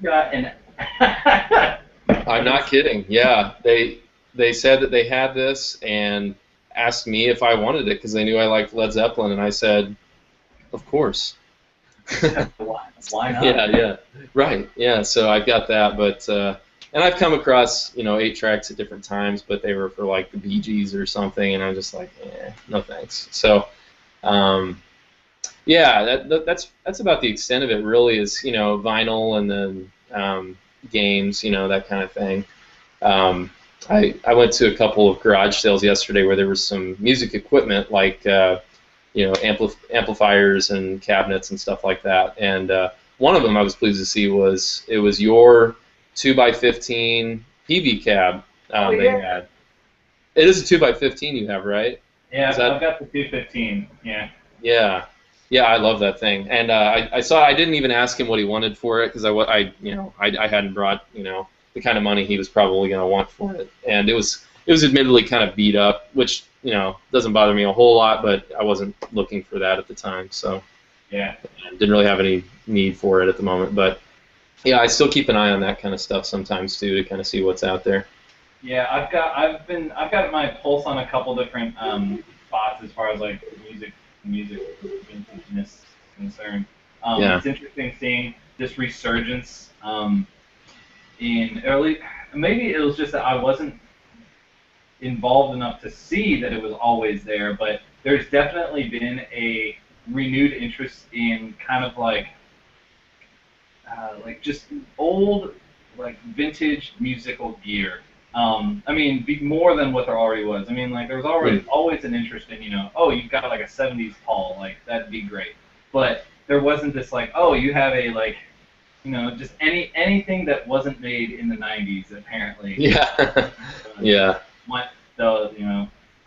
got an I'm not kidding. Yeah, they said that they had this and asked me if I wanted it because they knew I liked Led Zeppelin, and I said, of course. Why not? Yeah, right. Yeah, so I've got that, but and I've come across 8-tracks at different times, but they were for like the Bee Gees or something, and I'm just like, no thanks. So, that's about the extent of it. Really, is vinyl and then games, that kind of thing. I went to a couple of garage sales yesterday where there was some music equipment like amplifiers and cabinets and stuff like that. And one of them I was pleased to see was your 2x15 PV cab they had. It is a 2x15 you have, right? Yeah, I've got the 215. Yeah. Yeah, I love that thing. And I didn't even ask him what he wanted for it because I hadn't brought the kind of money he was probably going to want for it. And it was admittedly kind of beat up, which doesn't bother me a whole lot, but I wasn't looking for that at the time, so yeah, didn't really have any need for it at the moment. But yeah, I still keep an eye on that kind of stuff sometimes too, to kind of see what's out there. Yeah, I've got my pulse on a couple different spots as far as like music vintageness is concerned. It's interesting seeing this resurgence in early. Maybe it was just that I wasn't involved enough to see that it was always there, but there's definitely been a renewed interest in kind of like just old vintage musical gear. I mean, more than what there already was. I mean, like there was always an interest in you've got like a 70s Paul, like that'd be great. But there wasn't this like, oh, you have a just anything that wasn't made in the '90s apparently. Yeah. Yeah.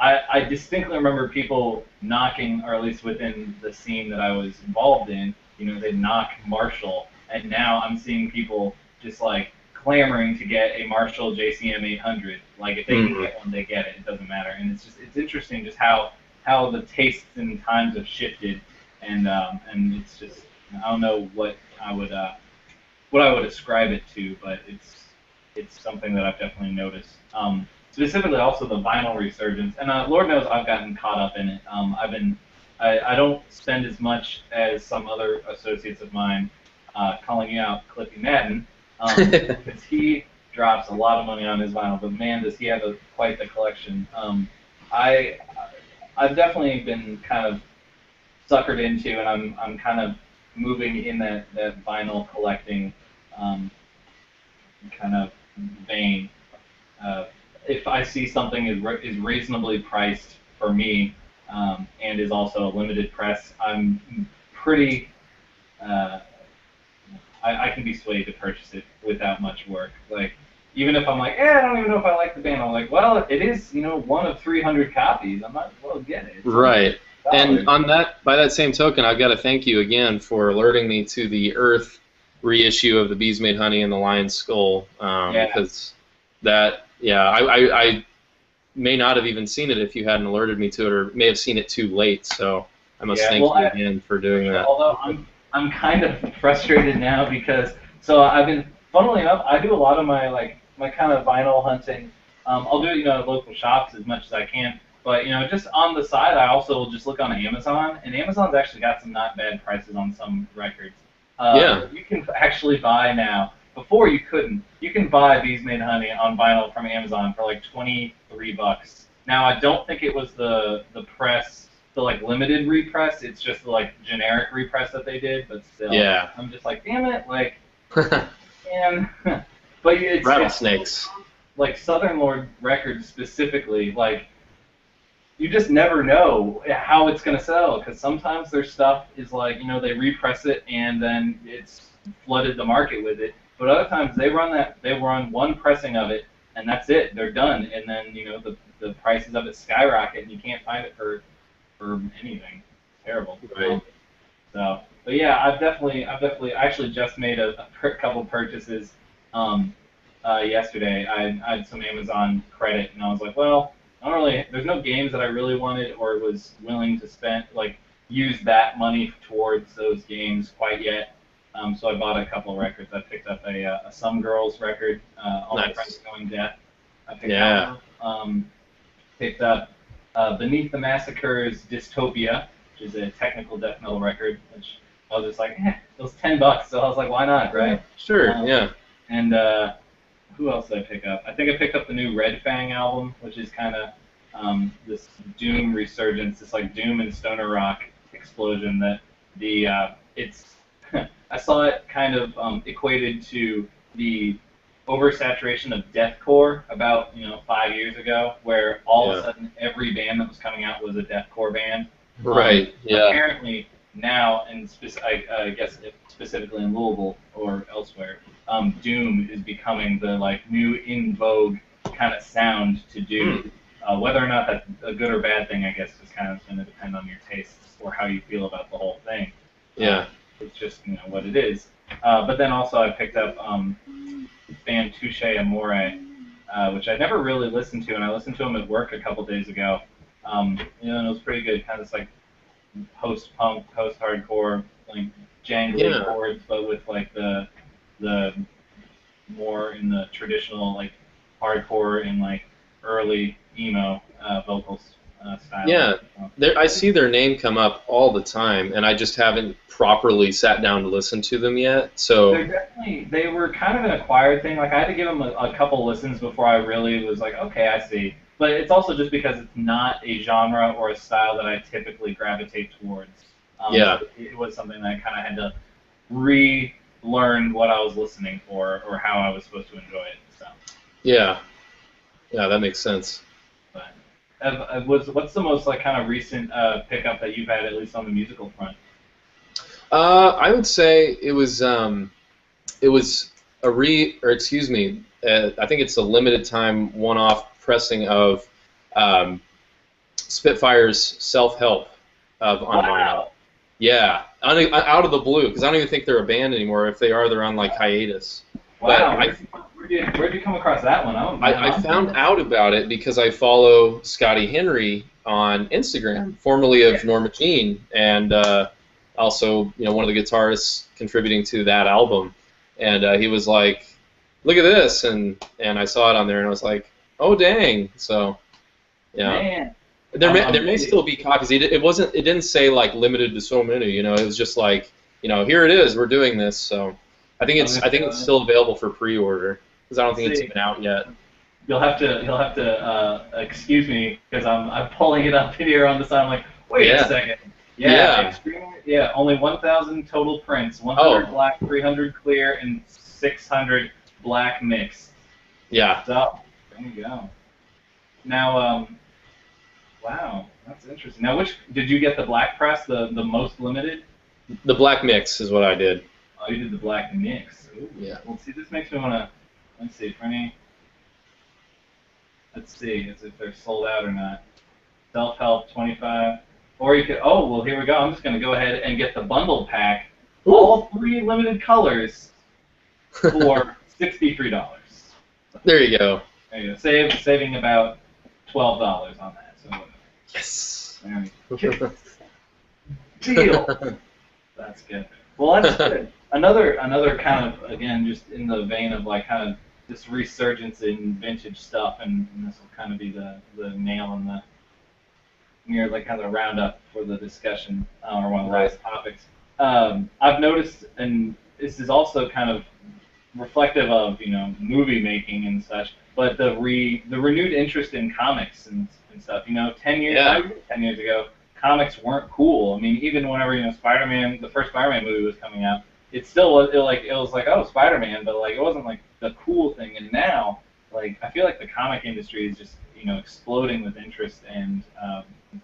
I distinctly remember people knocking, or at least within the scene that I was involved in, they'd knock Marshall, and now I'm seeing people just like clamoring to get a Marshall JCM 800. Like if they can get one, they get it. It doesn't matter, and it's interesting just how the tastes and times have shifted, and it's just I don't know what I would ascribe it to, but it's something that I've definitely noticed. Specifically, also the vinyl resurgence, and Lord knows I've gotten caught up in it. I don't spend as much as some other associates of mine calling you out, Cliffy Madden, because he drops a lot of money on his vinyl, but man, does he have quite the collection. I've definitely been kind of suckered into, and I'm kind of moving in that vinyl collecting kind of vein. If I see something is reasonably priced for me and is also a limited press, I'm pretty. I can be swayed to purchase it without much work. Like even if I'm like, I don't even know if I like the band. I'm like, well, it is one of 300 copies. I might as well get it. Right. And by that same token, I've got to thank you again for alerting me to the Earth reissue of The Bees Made Honey and the Lion's Skull, because I may not have even seen it if you hadn't alerted me to it, or may have seen it too late. So I must thank you again for doing that. Although I'm kind of frustrated now because I've been, funnily enough, I do a lot of my kind of vinyl hunting. I'll do it at local shops as much as I can. But just on the side, I also will just look on Amazon, and Amazon's actually got some not bad prices on some records. You can actually buy now. Before you couldn't. You can buy Bees Made Honey on vinyl from Amazon for like $23. Now I don't think it was the press, the like limited repress. It's just the like generic repress that they did. But still, I'm just like, damn it, like, man. But it's rattlesnakes. Like Southern Lord Records specifically, like. You just never know how it's going to sell, because sometimes their stuff is like, they repress it and then it's flooded the market with it. But other times they run one pressing of it and that's it. They're done, and then the prices of it skyrocket and you can't find it for anything. It's terrible. Right. But yeah, I actually just made a couple purchases yesterday. I had some Amazon credit and I was like, well. There's no games that I really wanted or was willing to use that money towards those games quite yet. So I bought a couple of records. I picked up a Some Girls record, All My Friends Going Deaf. I picked up. Picked up Beneath the Massacre's Dystopia, which is a technical death metal record, which I was just like, it was $10, so I was like, why not, right? Sure, And who else did I pick up? I think I picked up the new Red Fang album, which is kind of this doom resurgence, this like doom and stoner rock explosion that it's I saw it kind of equated to the oversaturation of deathcore about 5 years ago, where all of a sudden every band that was coming out was a deathcore band. Right. Apparently now, and I guess specifically in Louisville or elsewhere, doom is becoming the new in vogue kind of sound to do. Whether or not that's a good or bad thing, I guess, is kind of going to depend on your tastes or how you feel about the whole thing. It's just what it is. But then also I picked up band Touche Amore, which I never really listened to, and I listened to them at work a couple days ago. And it was pretty good, kind of like post-punk, post-hardcore, like jangly chords, but with the more in the traditional hardcore and early emo vocals style. Yeah, I see their name come up all the time, and I just haven't properly sat down to listen to them yet. So they were kind of an acquired thing. I had to give them a couple listens before I really was like, okay, I see. But it's also just because it's not a genre or a style that I typically gravitate towards. So it was something that I kind of had to relearn what I was listening for or how I was supposed to enjoy it. So. Yeah, that makes sense. But what's the most kind of recent pickup that you've had, at least on the musical front? I would say it was it was excuse me, I think it's a limited time one-off pressing of Spitfire's Self-Help of on vinyl. Yeah, out of the blue, because I don't even think they're a band anymore. If they are, they're on like hiatus. Wow, where'd you come across that one? I found out about it because I follow Scotty Henry on Instagram, formerly of Norma Jean, and also one of the guitarists contributing to that album. And he was like, "Look at this," and I saw it on there, and I was like, "Oh dang!" So yeah. Man. There may still be copies. It didn't say like limited to so many. It was just like here it is. We're doing this. So I think it's still available for pre-order because I don't think it's even out yet. You'll have to excuse me because I'm pulling it up here on the side. I'm like, wait a second. Yeah. Only 1,000 total prints. 100 black, 300 clear, and 600 black mixed. Yeah. So there you go. Now wow, that's interesting. Now, did you get the black press, the most limited? The black mix is what I did. Oh, you did the black mix. Ooh. Yeah. Well, see, this makes me want to. Let's see, let's see if they're sold out or not. Self-help 25, or you could. Oh, well, here we go. I'm just going to go ahead and get the bundle pack, all 3 limited colors, for $63. There you go. There you go. Saving about $12 on that. So. Yes. Deal. That's good. Well, that's good. Another kind of, again, just in the vein of like kind of this resurgence in vintage stuff, and this will kind of be the nail in the near like kind of the roundup for the discussion or one of the last topics. I've noticed, and this is also kind of reflective of movie making and such, but the renewed interest in comics and stuff. 10 years ago, comics weren't cool. I mean, even whenever Spider-Man, the first Spider-Man movie was coming out, it still was it was like oh, Spider-Man, but like it wasn't like the cool thing. And now, like I feel like the comic industry is just exploding with interest and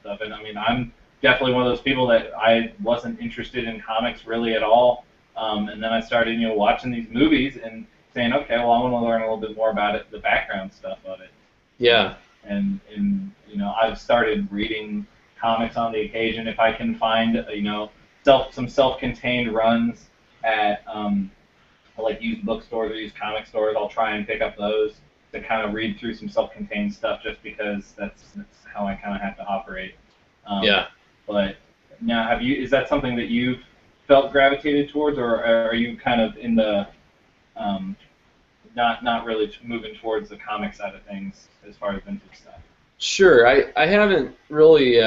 stuff. And I mean, I'm definitely one of those people that I wasn't interested in comics really at all. And then I started watching these movies and saying, okay, well, I want to learn a little bit more about it, the background stuff of it. Yeah. And I've started reading comics on the occasion if I can find some self-contained runs at like used bookstores or used comic stores. I'll try and pick up those to kind of read through some self-contained stuff just because that's how I kind of have to operate. But now, is that something that you've felt gravitated towards, or are you kind of in the not really moving towards the comic side of things as far as vintage stuff? Sure, I haven't really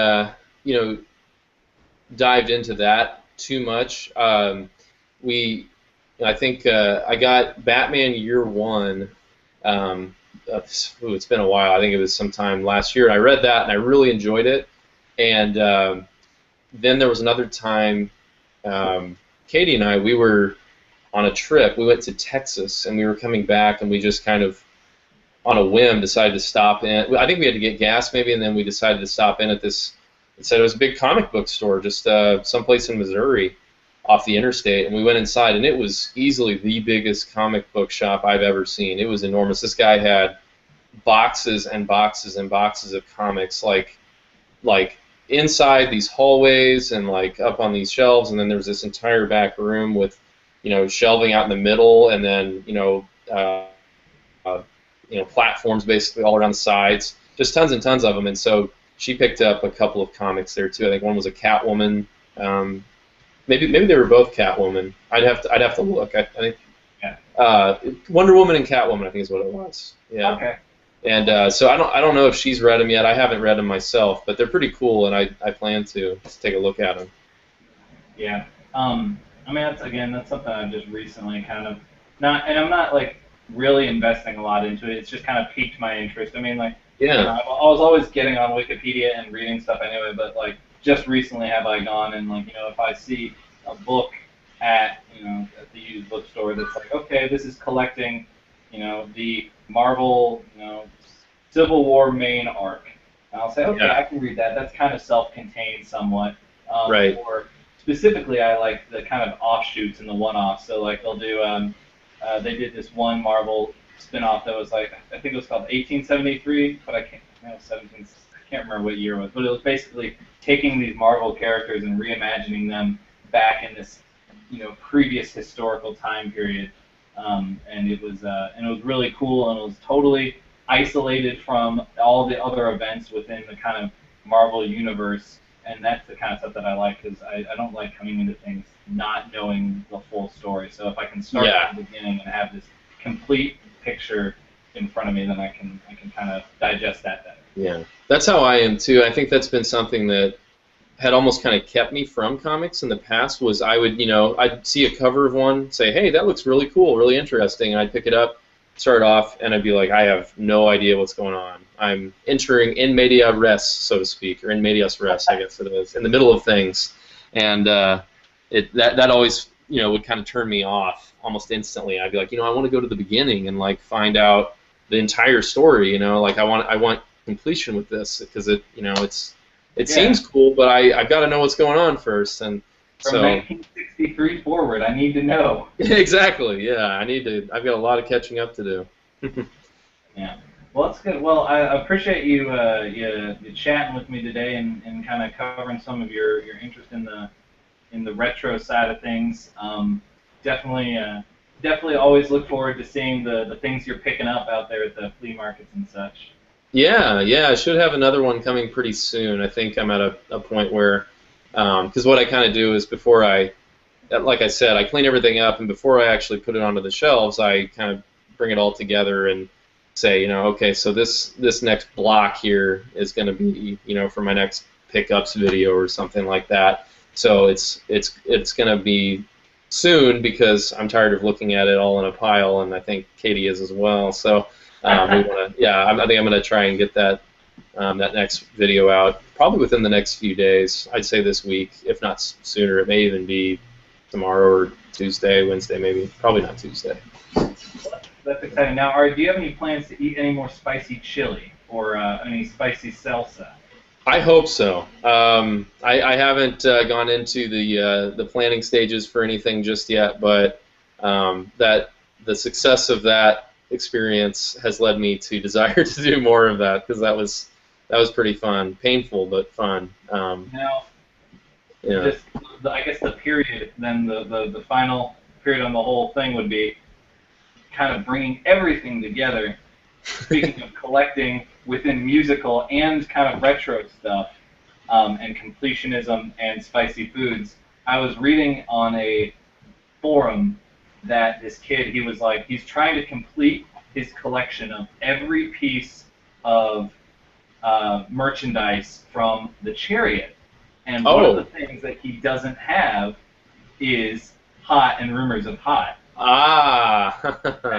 dived into that too much. I think I got Batman Year One. It's been a while. I think it was sometime last year. I read that and I really enjoyed it. And then there was another time, Katie and I, we were on a trip. We went to Texas and we were coming back, and we just kind of, on a whim, decided to stop in. I think we had to get gas maybe, and then we decided to stop in at this. It said it was a big comic book store, just someplace in Missouri, off the interstate. And we went inside, and it was easily the biggest comic book shop I've ever seen. It was enormous. This guy had boxes and boxes and boxes of comics, like inside these hallways and like up on these shelves, and then there was this entire back room with shelving out in the middle, and then platforms basically all around the sides, just tons and tons of them. And so she picked up a couple of comics there too. I think one was a Catwoman. Maybe they were both Catwoman. I'd have to look. I think Wonder Woman and Catwoman, I think is what it was. Yeah. Okay. And so I don't know if she's read them yet. I haven't read them myself, but they're pretty cool, and I plan to take a look at them. Yeah. I mean, that's something I've just recently kind of and I'm not like really investing a lot into it. It's just kind of piqued my interest. I mean, like, I was always getting on Wikipedia and reading stuff anyway, but like just recently have I gone and like if I see a book at the used bookstore that's like, okay, this is collecting the Marvel Civil War main arc, and I'll say, okay, I can read that. That's kind of self-contained somewhat. Right. Or specifically, I like the kind of offshoots and the one-offs. So like they'll do they did this one Marvel spin-off that was like, I think it was called 1873, but I can't remember what year it was, but it was basically taking these Marvel characters and reimagining them back in this, previous historical time period, and it was really cool, and it was totally isolated from all the other events within the kind of Marvel universe, and that's the kind of stuff that I like, because I don't like coming into things not knowing the full story. So if I can start at the beginning and have this complete picture in front of me, then I can kind of digest that better. Yeah, that's how I am too. I think that's been something that had almost kind of kept me from comics in the past. Was I would, I'd see a cover of one, say, hey, that looks really cool, really interesting, and I'd pick it up, start off, and I'd be like, I have no idea what's going on. I'm entering in media res, so to speak, or in medias res, I guess it is, in the middle of things, and that always, would kind of turn me off almost instantly. I'd be like, I want to go to the beginning and like find out the entire story. Like I want completion with this, because it seems cool, but I've got to know what's going on first. And from 1963 forward, I need to know. Exactly. Yeah, I've got a lot of catching up to do. Yeah. Well, that's good. Well, I appreciate you chatting with me today and kind of covering some of your interest in the retro side of things. Definitely always look forward to seeing the things you're picking up out there at the flea markets and such. Yeah, I should have another one coming pretty soon. I think I'm at a point where, because what I kind of do is before like I said, I clean everything up, and before I actually put it onto the shelves, I kind of bring it all together and say, okay, so this next block here is going to be, for my next pickups video or something like that. So it's going to be soon, because I'm tired of looking at it all in a pile, and I think Katie is as well. So I think I'm going to try and get that next video out probably within the next few days. I'd say this week, if not sooner. It may even be tomorrow or Tuesday, Wednesday, maybe. Probably not Tuesday. That's exciting. Now, do you have any plans to eat any more spicy chili or any spicy salsa? I hope so. I haven't gone into the planning stages for anything just yet, but that the success of that experience has led me to desire to do more of that, because that was pretty fun, painful but fun. Now, I guess the period, then the final period on the whole thing would be kind of bringing everything together. Speaking of collecting within musical and kind of retro stuff, and completionism and spicy foods, I was reading on a forum that this kid, he's trying to complete his collection of every piece of merchandise from the Chariot. And one of the things that he doesn't have is Hot and Rumors of Hot. And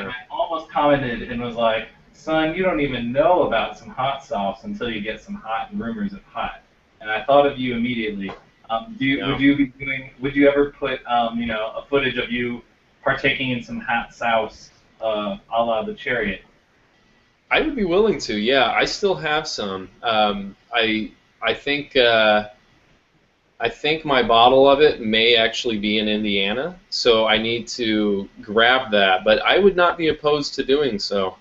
I almost commented and was like, son, you don't even know about some hot sauce until you get some Hot and Rumors of Hot. And I thought of you immediately. Would you ever put a footage of you partaking in some hot sauce a la the Chariot? I would be willing to. Yeah, I still have some. I think my bottle of it may actually be in Indiana, so I need to grab that. But I would not be opposed to doing so.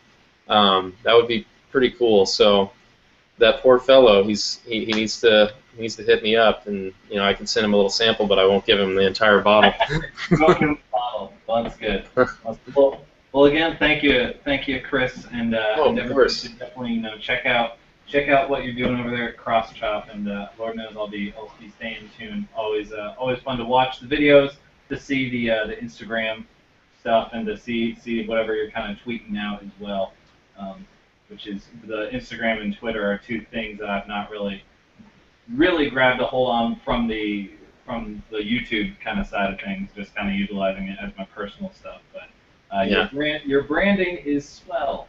That would be pretty cool. So that poor fellow, he needs to hit me up, and I can send him a little sample, but I won't give him the entire bottle. Don't give him the bottle. Well, that's good. Well, again, thank you, Chris, and everybody should definitely check out what you're doing over there at CrossChop, and Lord knows I'll be staying tuned. Always fun to watch the videos, to see the Instagram stuff, and to see whatever you're kind of tweeting out as well. Which is the Instagram and Twitter are two things that I've not really grabbed a hold on from the YouTube kind of side of things, just kind of utilizing it as my personal stuff. But your branding is swell.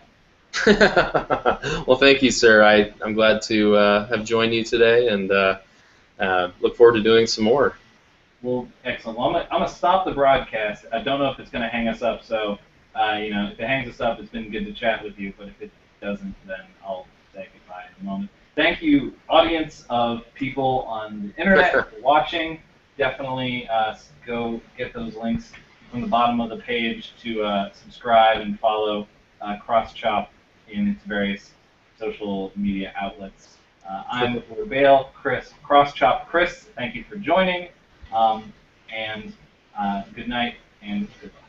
Well, thank you, sir. I'm glad to have joined you today, and look forward to doing some more. Well, excellent. Well, I'm gonna stop the broadcast. I don't know if it's gonna hang us up, so if it hangs us up, it's been good to chat with you. But if it doesn't, then I'll say goodbye in a moment. Thank you, audience of people on the internet for watching. Definitely go get those links from the bottom of the page to subscribe and follow CrossChop in its various social media outlets. I'm Bael, CrossChopChris. Thank you for joining, and good night and goodbye.